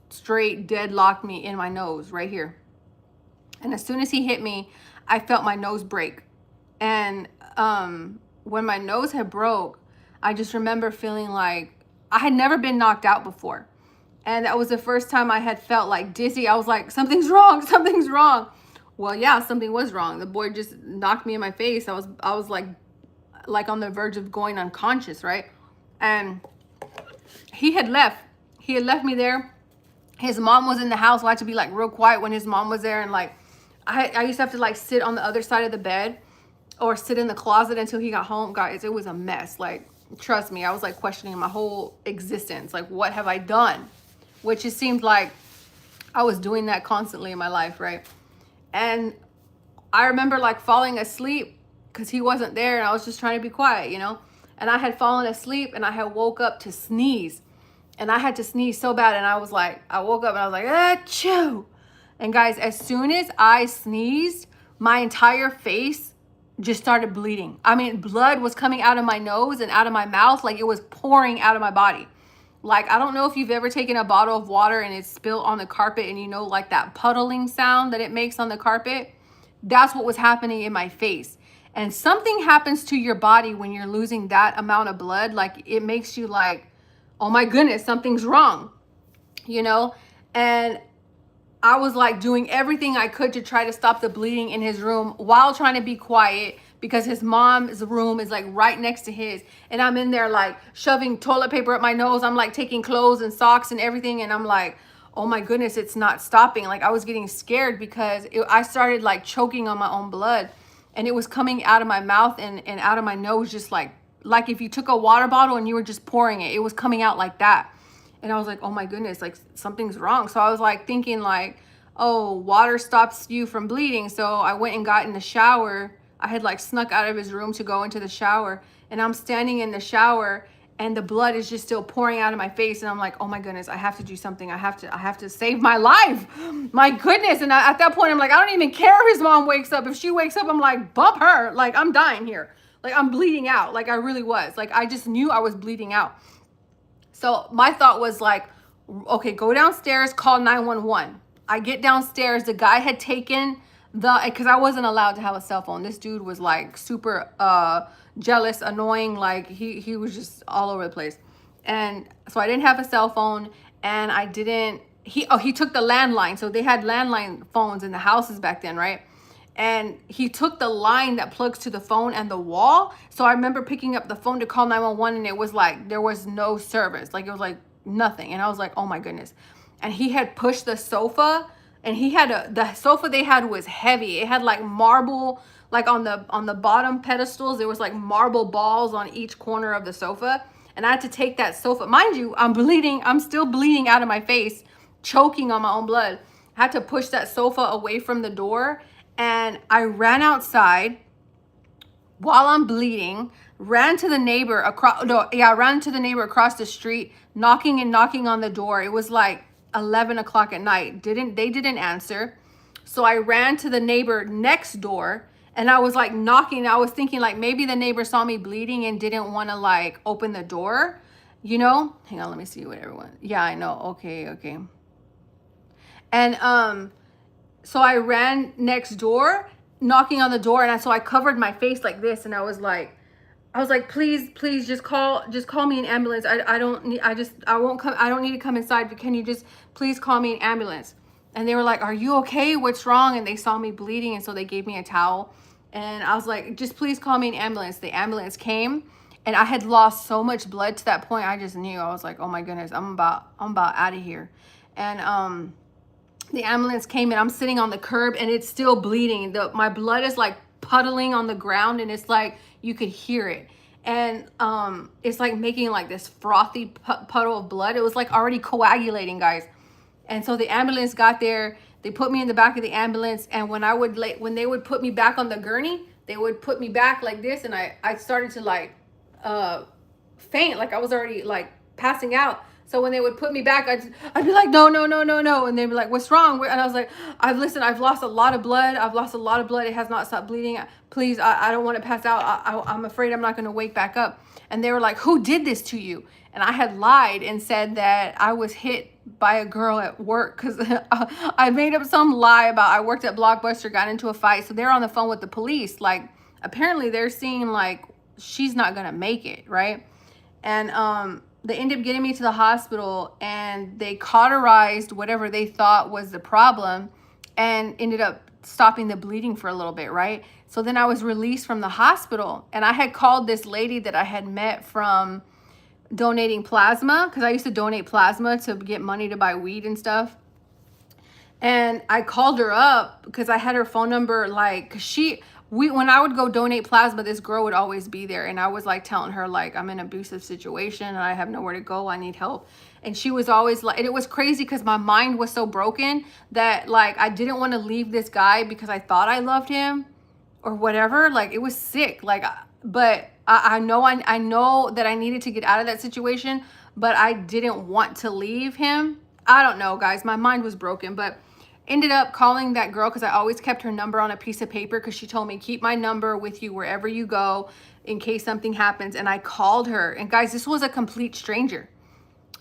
straight deadlocked me in my nose right here. And as soon as he hit me, I felt my nose break. And when my nose had broke, I just remember feeling like I had never been knocked out before. And that was the first time I had felt like dizzy. I was like, something's wrong, something's wrong. Well, yeah, something was wrong. The boy just knocked me in my face. I was like on the verge of going unconscious, right? And he had left me there. His mom was in the house. So I had to be like real quiet when his mom was there. And like, I used to have to like sit on the other side of the bed or sit in the closet until he got home. Guys, it was a mess. Like, trust me, I was like questioning my whole existence. Like, what have I done? Which it seemed like I was doing that constantly in my life, right? And I remember like falling asleep because he wasn't there and I was just trying to be quiet, you know? And I had fallen asleep and I had woke up to sneeze. And I had to sneeze so bad, and I woke up and I was like, achoo. And guys, as soon as I sneezed, my entire face just started bleeding. I mean, blood was coming out of my nose and out of my mouth like it was pouring out of my body. Like, I don't know if you've ever taken a bottle of water and it's spilled on the carpet, and you know, like that puddling sound that it makes on the carpet. That's what was happening in my face. And something happens to your body when you're losing that amount of blood. Like, it makes you like, oh my goodness, something's wrong, you know? And I was like doing everything I could to try to stop the bleeding in his room while trying to be quiet, because his mom's room is like right next to his. And I'm in there like shoving toilet paper up my nose. I'm like taking clothes and socks and everything. And I'm like, oh my goodness, it's not stopping. Like, I was getting scared because I started like choking on my own blood, and it was coming out of my mouth and out of my nose, just like if you took a water bottle and you were just pouring it, it was coming out like that. And I was like, oh my goodness, like something's wrong. So I was like thinking like, oh, water stops you from bleeding. So I went and got in the shower. I had like snuck out of his room to go into the shower, and I'm standing in the shower and the blood is just still pouring out of my face. And I'm like, oh my goodness, I have to do something. I have to save my life. My goodness. And at that point, I'm like, I don't even care if his mom wakes up. If she wakes up, I'm like, bump her. Like, I'm dying here. Like, I'm bleeding out. Like, I really was. Like, I just knew I was bleeding out. So my thought was like, okay, go downstairs, call 911. I get downstairs. The guy had taken because I wasn't allowed to have a cell phone. This dude was like super jealous, annoying. Like, he was just all over the place. And so I didn't have a cell phone, and he took the landline. So they had landline phones in the houses back then, right? And he took the line that plugs to the phone and the wall. So I remember picking up the phone to call 911, and it was like, there was no service. Like, it was like nothing. And I was like, oh my goodness. And he had pushed the sofa, and he had the sofa they had was heavy. It had like marble, like on the bottom pedestals, there was like marble balls on each corner of the sofa. And I had to take that sofa. Mind you, I'm bleeding. I'm still bleeding out of my face, choking on my own blood. I had to push that sofa away from the door. And I ran outside while I'm bleeding, ran to the neighbor across the street, knocking on the door. It was like 11 o'clock at night. They didn't answer. So I ran to the neighbor next door, and I was like knocking. I was thinking like maybe the neighbor saw me bleeding and didn't want to like open the door, you know? Hang on, let me see what everyone. Yeah, I know. Okay. And so I ran next door, knocking on the door, and so I covered my face like this, and I was like, please just call me an ambulance. I don't need to come inside, but can you just please call me an ambulance? And they were like, are you okay? What's wrong? And they saw me bleeding, and so they gave me a towel. And I was like, just please call me an ambulance. The ambulance came, And I had lost so much blood to that point. I just knew. I was like, oh my goodness, I'm about out of here. And the ambulance came and I'm sitting on the curb and it's still bleeding. My blood is like puddling on the ground, and it's like you could hear it. And it's like making like this frothy puddle of blood. It was like already coagulating, guys. And so the ambulance got there. They put me in the back of the ambulance, and when they would put me back on the gurney, they would put me back like this, and I started to like faint, like I was already like passing out. So when they would put me back, I'd be like, no, and they'd be like, what's wrong? And I was like, I've lost a lot of blood. It has not stopped bleeding. Please, I don't want to pass out. I'm afraid I'm not going to wake back up. And they were like, who did this to you? And I had lied and said that I was hit by a girl at work, because I made up some lie about I worked at Blockbuster, got into a fight. So they're on the phone with the police. Like, apparently they're seeing like she's not going to make it, right? And they ended up getting me to the hospital, and they cauterized whatever they thought was the problem and ended up stopping the bleeding for a little bit, right? So then I was released from the hospital, and I had called this lady that I had met from donating plasma, because I used to donate plasma to get money to buy weed and stuff. And I called her up because I had her phone number, like, when I would go donate plasma, this girl would always be there. And I was like telling her, like, I'm in an abusive situation and I have nowhere to go. I need help. And she was always like, and it was crazy because my mind was so broken that like I didn't want to leave this guy because I thought I loved him or whatever. Like, it was sick. Like, but I know that I needed to get out of that situation, but I didn't want to leave him. I don't know, guys. My mind was broken, but ended up calling that girl because I always kept her number on a piece of paper, because she told me, keep my number with you wherever you go in case something happens. And I called her, and guys, this was a complete stranger.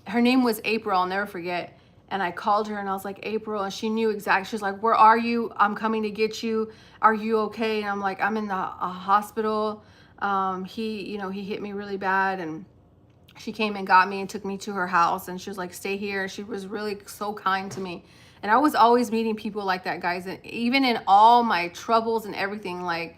Her name was April. I'll never forget. And I called her and I was like, April, and she knew exactly. She was like, where are you? I'm coming to get you. Are you okay? And I'm like, I'm in the hospital. He hit me really bad. And she came and got me and took me to her house, and she was like, stay here. She was really so kind to me. And I was always meeting people like that, guys. And even in all my troubles and everything, like,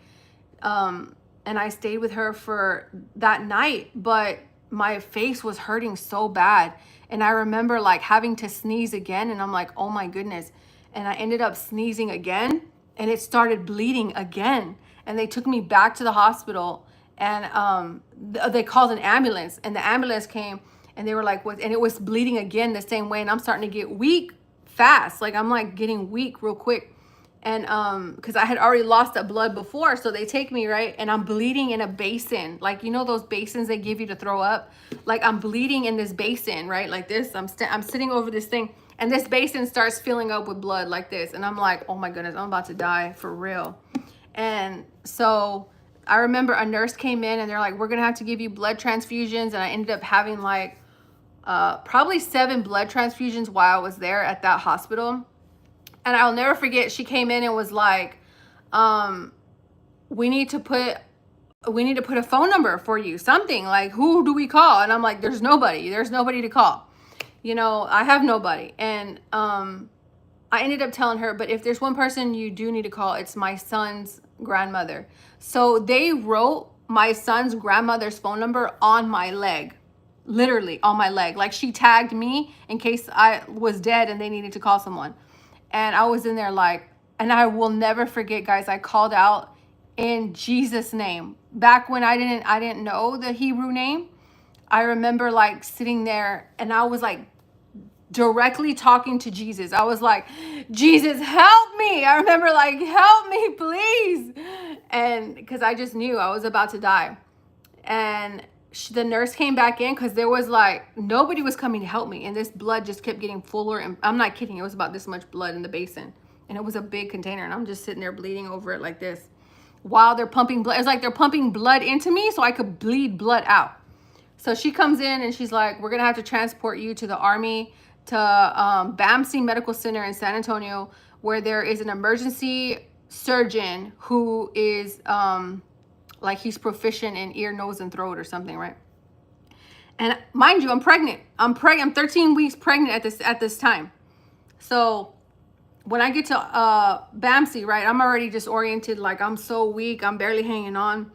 and I stayed with her for that night, but my face was hurting so bad. And I remember like having to sneeze again, and I'm like, oh my goodness. And I ended up sneezing again, and it started bleeding again. And they took me back to the hospital, and they called an ambulance, and the ambulance came, and they were like, what? And it was bleeding again the same way. And I'm starting to get weak fast. Like, I'm like getting weak real quick. And because I had already lost that blood before, so they take me, right, and I'm bleeding in a basin, like, you know those basins they give you to throw up. Like, I'm bleeding in this basin, right, like this. I'm sitting over this thing, and this basin starts filling up with blood like this, and I'm like, oh my goodness, I'm about to die for real. And so I remember a nurse came in, and they're like, we're gonna have to give you blood transfusions. And I ended up having like probably 7 blood transfusions while I was there at that hospital. And I'll never forget, she came in and was like, we need to put a phone number for you, something like, who do we call? And I'm like, there's nobody to call, I have nobody. And I ended up telling her, but if there's one person you do need to call, it's my son's grandmother. So they wrote my son's grandmother's phone number on my leg, literally on my leg. Like, she tagged me in case I was dead and they needed to call someone. And I was in there like, and I will never forget, guys, I called out in Jesus' name. Back when I didn't know the Hebrew name, I remember like sitting there, and I was like directly talking to Jesus. I was like, Jesus, help me. I remember like, help me, please. And because I just knew I was about to die. And the nurse came back in, because there was like, nobody was coming to help me. And this blood just kept getting fuller. And I'm not kidding. It was about this much blood in the basin. And it was a big container. And I'm just sitting there bleeding over it like this while they're pumping blood. It's like they're pumping blood into me so I could bleed blood out. So she comes in and she's like, we're going to have to transport you to the Army, to BAMC Medical Center in San Antonio, where there is an emergency surgeon who is like, he's proficient in ear, nose, and throat or something, right? And mind you, I'm pregnant. I'm 13 weeks pregnant at this time. So when I get to BAMC, right, I'm already disoriented. Like, I'm so weak. I'm barely hanging on.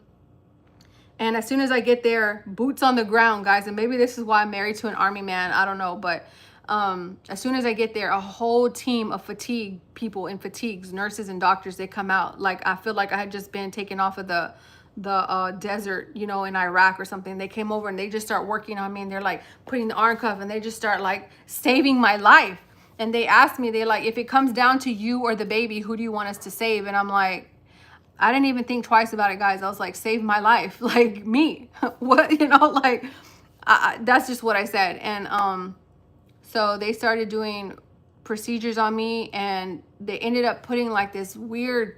And as soon as I get there, boots on the ground, guys, and maybe this is why I'm married to an army man, I don't know, but as soon as I get there, a whole team of fatigue people in fatigues, nurses and doctors, they come out. Like, I feel like I had just been taken off of the desert, you know, in Iraq or something. They came over and they just start working on me, and they're like putting the arm cuff, and they just start like saving my life. And they asked me, they're like, if it comes down to you or the baby, who do you want us to save? And I'm like, I didn't even think twice about it, guys. I was like, save my life. Like, me. What, you know, like, that's just what I said. And so they started doing procedures on me, and they ended up putting like this weird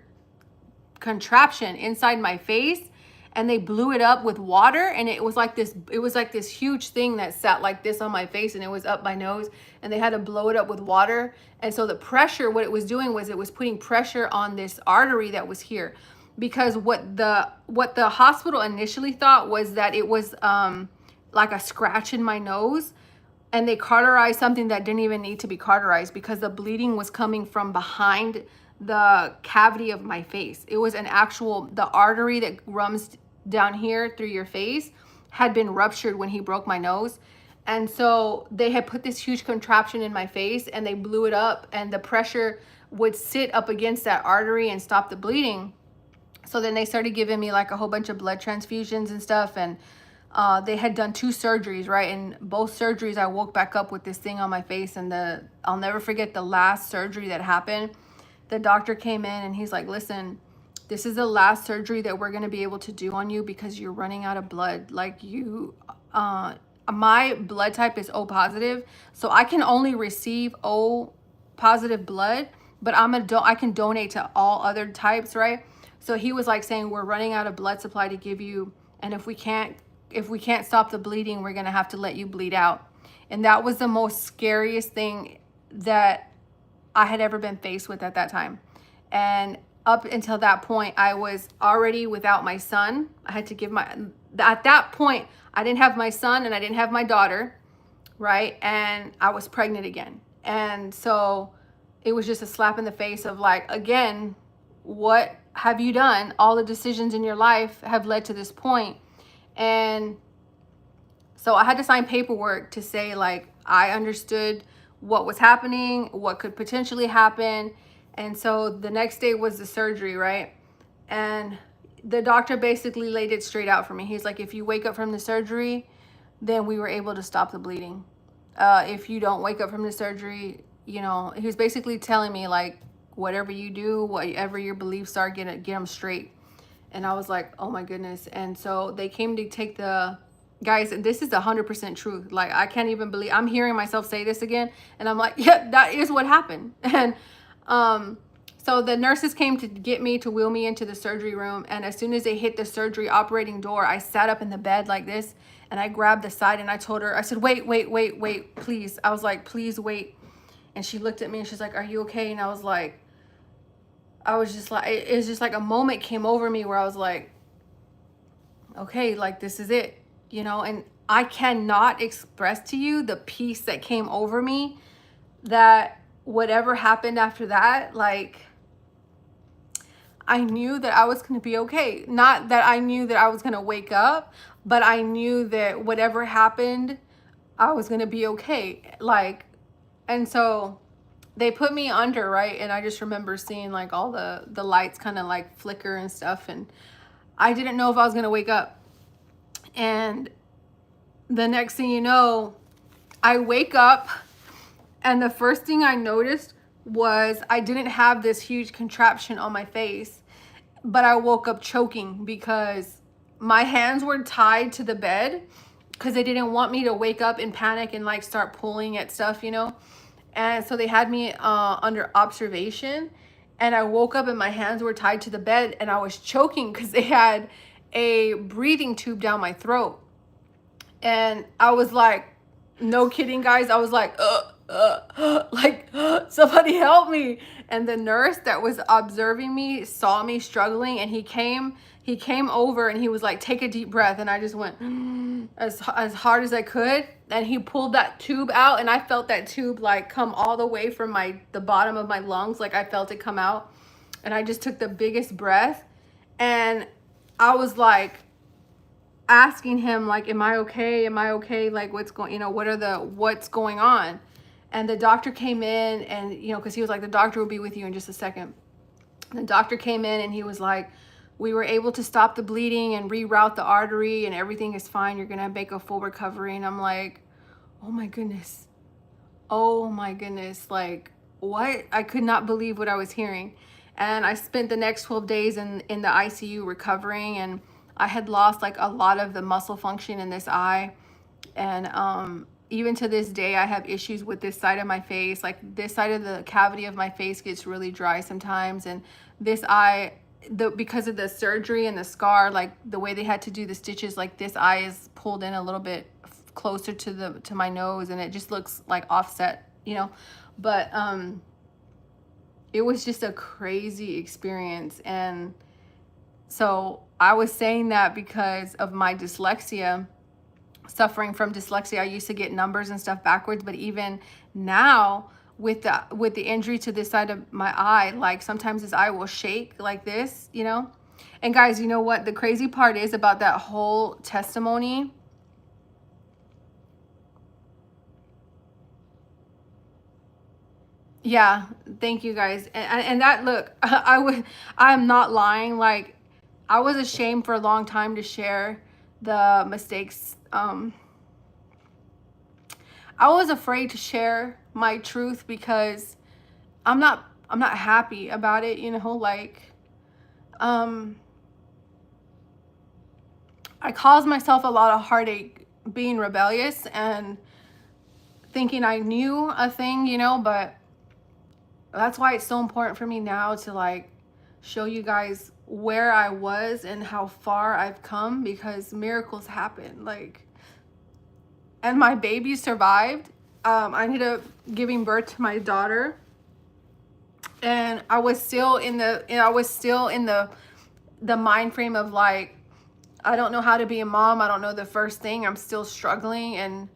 contraption inside my face, and they blew it up with water, and it was like this huge thing that sat like this on my face, and it was up my nose, and they had to blow it up with water. And so the pressure, what it was doing was it was putting pressure on this artery that was here, because what the hospital initially thought was that it was like a scratch in my nose, and they cauterized something that didn't even need to be cauterized, because the bleeding was coming from behind the cavity of my face. It was an actual, the artery that runs down here through your face had been ruptured when he broke my nose. And so they had put this huge contraption in my face, and they blew it up, and the pressure would sit up against that artery and stop the bleeding. So then they started giving me like a whole bunch of blood transfusions and stuff. And they had done 2 surgeries, right? And both surgeries, I woke back up with this thing on my face. And I'll never forget the last surgery that happened. The doctor came in, and he's like, listen, this is the last surgery that we're going to be able to do on you, because you're running out of blood. Like, you, my blood type is O positive. So I can only receive O positive blood, but I can donate to all other types, right? So he was like saying, we're running out of blood supply to give you. And if we can't stop the bleeding, we're going to have to let you bleed out. And that was the most scariest thing that I had ever been faced with at that time. And up until that point, I was already without my son. I had to give at that point, I didn't have my son and I didn't have my daughter, right? And I was pregnant again. And so it was just a slap in the face of like, again, what have you done? All the decisions in your life have led to this point. And so I had to sign paperwork to say, like, I understood what was happening, what could potentially happen. And so the next day was the surgery, right? And the doctor basically laid it straight out for me. He's like, if you wake up from the surgery, then we were able to stop the bleeding. If you don't wake up from the surgery, you know, he was basically telling me, like, whatever you do, whatever your beliefs are, get them straight. And I was like, oh my goodness. And so they came to take the guys, and this is 100% truth. Like, I can't even believe I'm hearing myself say this again. And I'm like, yeah, that is what happened. And so the nurses came to get me, to wheel me into the surgery room. And as soon as they hit the surgery operating door, I sat up in the bed like this, and I grabbed the side, and I told her, I said, wait, please. I was like, please wait. And she looked at me, and she's like, are you okay? And I was just like, it was just like a moment came over me where I was like, okay, like, this is it, you know? And I cannot express to you the peace that came over me, that whatever happened after that, like, I knew that I was going to be okay. Not that I knew that I was going to wake up, but I knew that whatever happened, I was going to be okay. Like, and so they put me under, right? And I just remember seeing like all the lights kind of like flicker and stuff. And I didn't know if I was going to wake up. And the next thing you know, I wake up, and the first thing I noticed was I didn't have this huge contraption on my face, but I woke up choking because my hands were tied to the bed, because they didn't want me to wake up in panic and like start pulling at stuff, you know? And so they had me under observation, and I woke up and my hands were tied to the bed, and I was choking because they had a breathing tube down my throat. And I was like, no kidding, guys. I was like, like, somebody help me. And the nurse that was observing me saw me struggling, and he came over, and he was like, take a deep breath. And I just went as hard as I could. And he pulled that tube out, and I felt that tube like come all the way from the bottom of my lungs. Like, I felt it come out, and I just took the biggest breath, and I was like, asking him like, am I okay? Am I okay? Like, what's going, what's going on? And the doctor came in and, because he was like, the doctor will be with you in just a second. The doctor came in and he was like, we were able to stop the bleeding and reroute the artery and everything is fine. You're going to make a full recovery. And I'm like, oh my goodness. Oh my goodness. Like, what? I could not believe what I was hearing. And I spent the next 12 days in the ICU recovering, and I had lost like a lot of the muscle function in this eye. And even to this day, I have issues with this side of my face. Like, this side of the cavity of my face gets really dry sometimes. And this eye, because of the surgery and the scar, like the way they had to do the stitches, like this eye is pulled in a little bit closer to my nose, and it just looks like offset, but it was just a crazy experience. And so I was saying that because of my dyslexia, suffering from dyslexia. I used to get numbers and stuff backwards, but even now with the injury to this side of my eye, like sometimes this eye will shake like this, And guys, you know what the crazy part is about that whole testimony? Yeah, thank you guys. And that, look, I'm not lying. Like, I was ashamed for a long time to share the mistakes. I was afraid to share my truth because I'm not happy about it, like, I caused myself a lot of heartache being rebellious and thinking I knew a thing, but that's why it's so important for me now to like show you guys where I was and how far I've come, because miracles happen. Like, and my baby survived. I ended up giving birth to my daughter, and I was still in the mind frame of like, I don't know how to be a mom. I don't know the first thing. I'm still struggling. And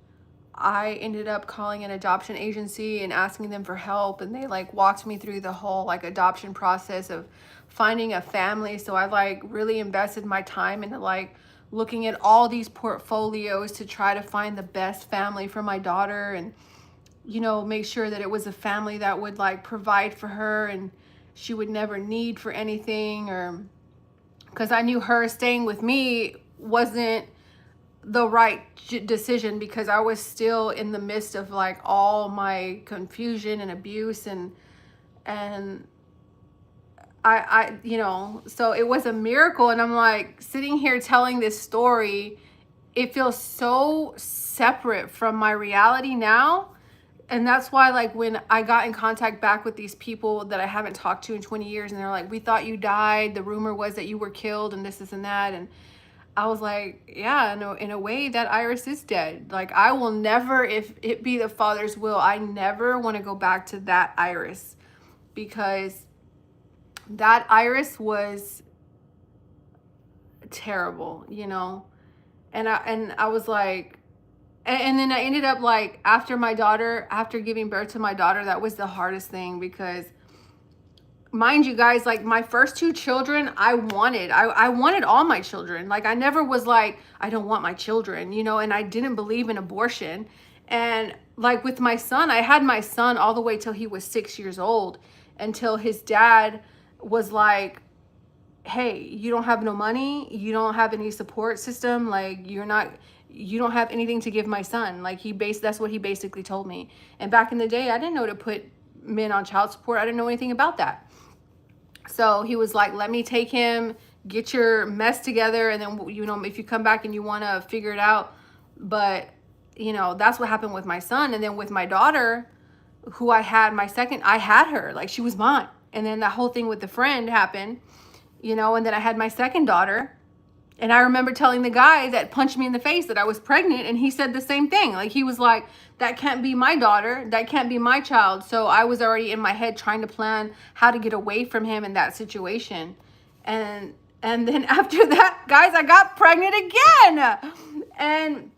I ended up calling an adoption agency and asking them for help, and they like walked me through the whole like adoption process of finding a family. So I like really invested my time into like looking at all these portfolios to try to find the best family for my daughter, and make sure that it was a family that would like provide for her and she would never need for anything, or because I knew her staying with me wasn't the right decision, because I was still in the midst of like all my confusion and abuse, and I so it was a miracle. And I'm like sitting here telling this story, it feels so separate from my reality now. And that's why, like, when I got in contact back with these people that I haven't talked to in 20 years, and they're like, we thought you died, the rumor was that you were killed, and this and that, and I was like, yeah, no, in a way that Iris is dead. Like, I will never, if it be the Father's will, I never want to go back to that Iris, because that Iris was terrible, and I was like, and then I ended up like, after giving birth to my daughter, that was the hardest thing, because mind you guys, like my first two children, I wanted all my children. Like, I never was like, I don't want my children, and I didn't believe in abortion. And like with my son, I had my son all the way till he was 6 years old, until his dad was like, hey, you don't have no money, you don't have any support system, like you don't have anything to give my son. Like, that's what he basically told me. And back in the day, I didn't know to put men on child support. I didn't know anything about that. So he was like, let me take him, get your mess together, and then, if you come back and you want to figure it out. But, that's what happened with my son. And then with my daughter, who I had I had her, like she was mine. And then that whole thing with the friend happened, and then I had my second daughter. And I remember telling the guy that punched me in the face that I was pregnant, and he said the same thing. Like, he was like, that can't be my daughter. That can't be my child. So I was already in my head trying to plan how to get away from him in that situation. And then after that, guys, I got pregnant again. And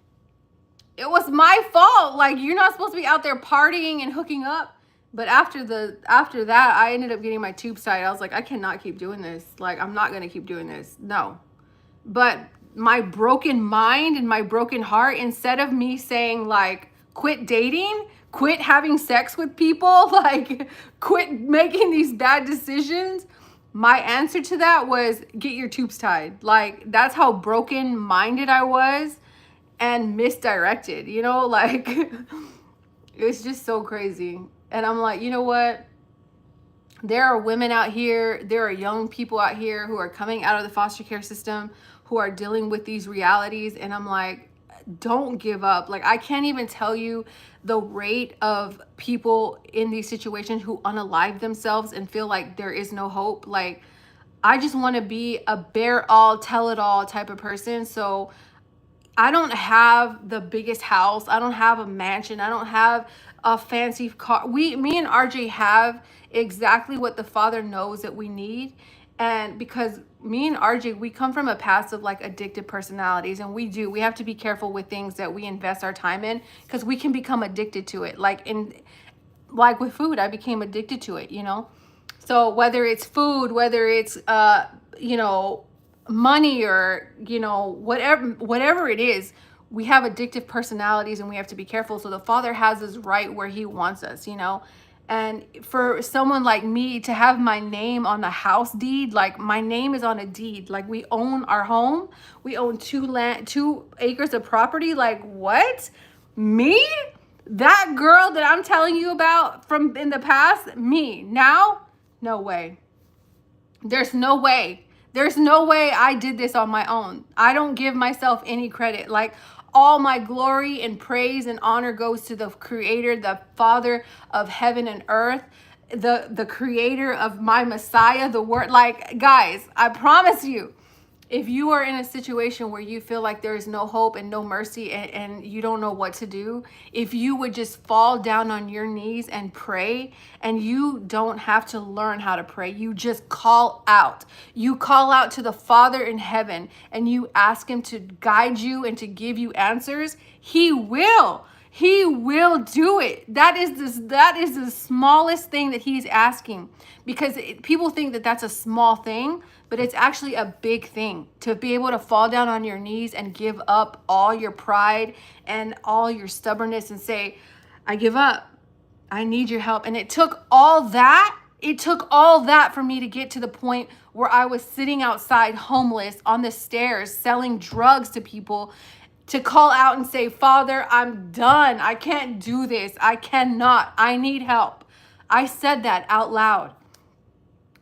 it was my fault. Like, you're not supposed to be out there partying and hooking up. But after that, I ended up getting my tube side. I was like, I cannot keep doing this. Like, I'm not going to keep doing this. No. But my broken mind and my broken heart, instead of me saying like, quit dating, quit having sex with people, like quit making these bad decisions, my answer to that was get your tubes tied. Like, that's how broken minded I was and misdirected, you know, like it's just so crazy. And I'm like, you know what? There are women out here, there are young people out here who are coming out of the foster care system, who are dealing with these realities. And I'm like, don't give up. Like, I can't even tell you the rate of people in these situations who unalive themselves and feel like there is no hope. Like, I just want to be a bear all, tell it all type of person. So I don't have the biggest house. I don't have a mansion. I don't have a fancy car. Me and RJ have exactly what the Father knows that we need. And because me and RJ, we come from a past of like addictive personalities, and we have to be careful with things that we invest our time in, because we can become addicted to it. Like with food, I became addicted to it, you know? So whether it's food, whether it's, you know, money, or, you know, whatever it is, we have addictive personalities and we have to be careful. So the Father has us right where he wants us, you know? And for someone like me to have my name on the house deed, like my name is on a deed, like we own our home, we own 2 acres of property. Like, what? Me? That girl that I'm telling you about from in the past, me now? No way. There's no way. There's no way I did this on my own. I don't give myself any credit. Like, all my glory and praise and honor goes to the Creator, the Father of heaven and earth, the Creator of my Messiah, the Word. Like, guys, I promise you, if you are in a situation where you feel like there is no hope and no mercy, and you don't know what to do, if you would just fall down on your knees and pray, and you don't have to learn how to pray, you just call out. You call out to the Father in heaven and you ask him to guide you and to give you answers. He will. He will do it. That is the smallest thing that he's asking, because people think that that's a small thing, but it's actually a big thing to be able to fall down on your knees and give up all your pride and all your stubbornness and say, I give up. I need your help. And it took all that. It took all that for me to get to the point where I was sitting outside homeless on the stairs selling drugs to people, to call out and say, Father, I'm done. I can't do this. I cannot. I need help. I said that out loud.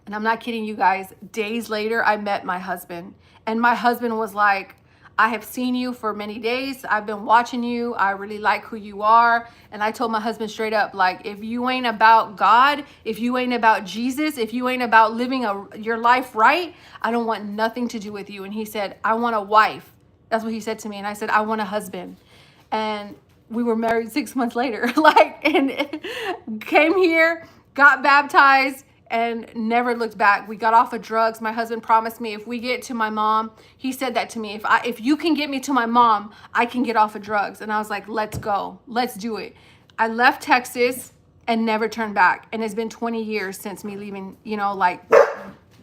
And I'm not kidding you guys. Days later, I met my husband. And my husband was like, I have seen you for many days. I've been watching you. I really like who you are. And I told my husband straight up, like, if you ain't about God, if you ain't about Jesus, if you ain't about living your life right, I don't want nothing to do with you. And he said, I want a wife. That's what he said to me. And I said, I want a husband. And we were married 6 months later, and came here, got baptized, and never looked back. We got off of drugs. My husband promised me if we get to my mom, he said that to me, if you can get me to my mom, I can get off of drugs. And I was like, let's go. Let's do it. I left Texas and never turned back. And it's been 20 years since me leaving,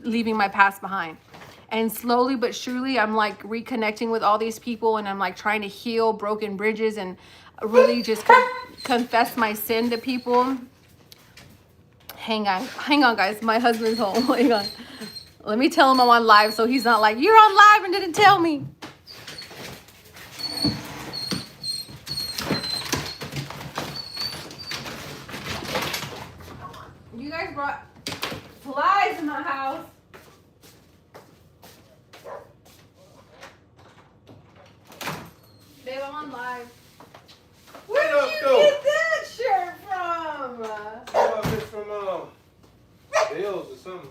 leaving my past behind. And slowly but surely, I'm like reconnecting with all these people, and I'm like trying to heal broken bridges and really just confess my sin to people. Hang on, guys. My husband's home. Hang on. Let me tell him I'm on live so he's not like, you're on live and didn't tell me. You guys brought flies in my house. Babe, I'm on live. Where did you get that shirt from? Oh, it's from Bills or something.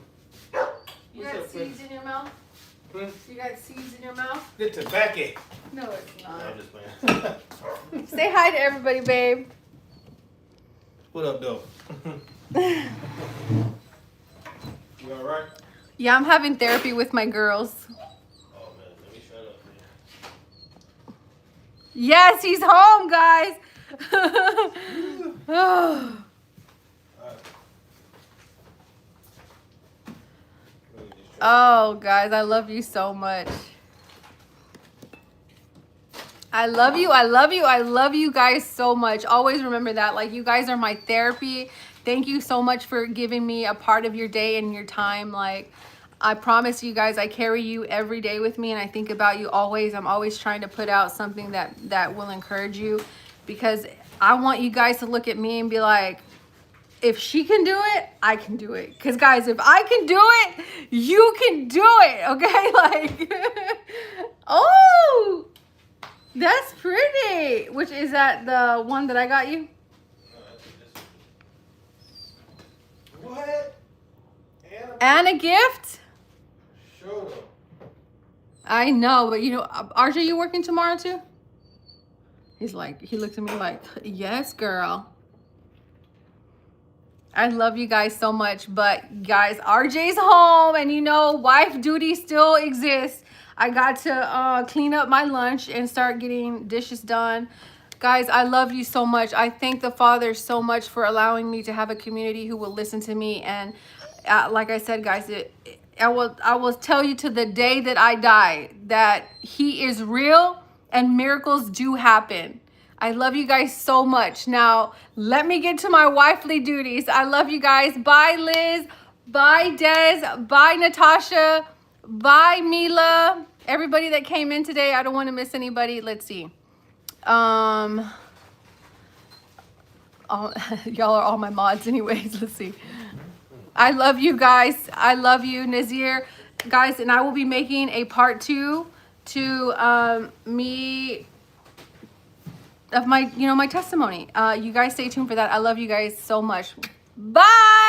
You got seeds in your mouth? Hmm? You got seeds in your mouth? The tobacco. No, it's No, I'm not. just playing. Say hi to everybody, babe. What up, though? You all right? Yeah, I'm having therapy with my girls. Oh man, let me shut up, man. Yes, he's home, guys. Let me just try. Oh, guys, I love you so much. I love you. I love you. I love you guys so much. Always remember that. Like, you guys are my therapy. Thank you so much for giving me a part of your day and your time. Like, I promise you guys, I carry you every day with me, and I think about you always. I'm always trying to put out something that will encourage you, because I want you guys to look at me and be like, if she can do it, I can do it. Because, guys, if I can do it, you can do it, okay? Like, oh, that's pretty. Which, is that the one that I got you? What? And a gift? Showed up. I know, but you know, RJ, you working tomorrow too? He's like, he looks at me like, yes, girl. I love you guys so much, but guys, RJ's home, and you know, wife duty still exists. I got to clean up my lunch and start getting dishes done. Guys, I love you so much. I thank the Father so much for allowing me to have a community who will listen to me. And like I said, guys, I will tell you to the day that I die that He is real and miracles do happen. I love you guys so much. Now, let me get to my wifely duties. I love you guys. Bye, Liz. Bye, Des. Bye, Natasha. Bye, Mila. Everybody that came in today. I don't want to miss anybody. Let's see. Y'all are all my mods anyways. Let's see. I love you guys. I love you, Nazir. Guys, and I will be making a part 2 to me of my, you know, my testimony. You guys stay tuned for that. I love you guys so much. Bye.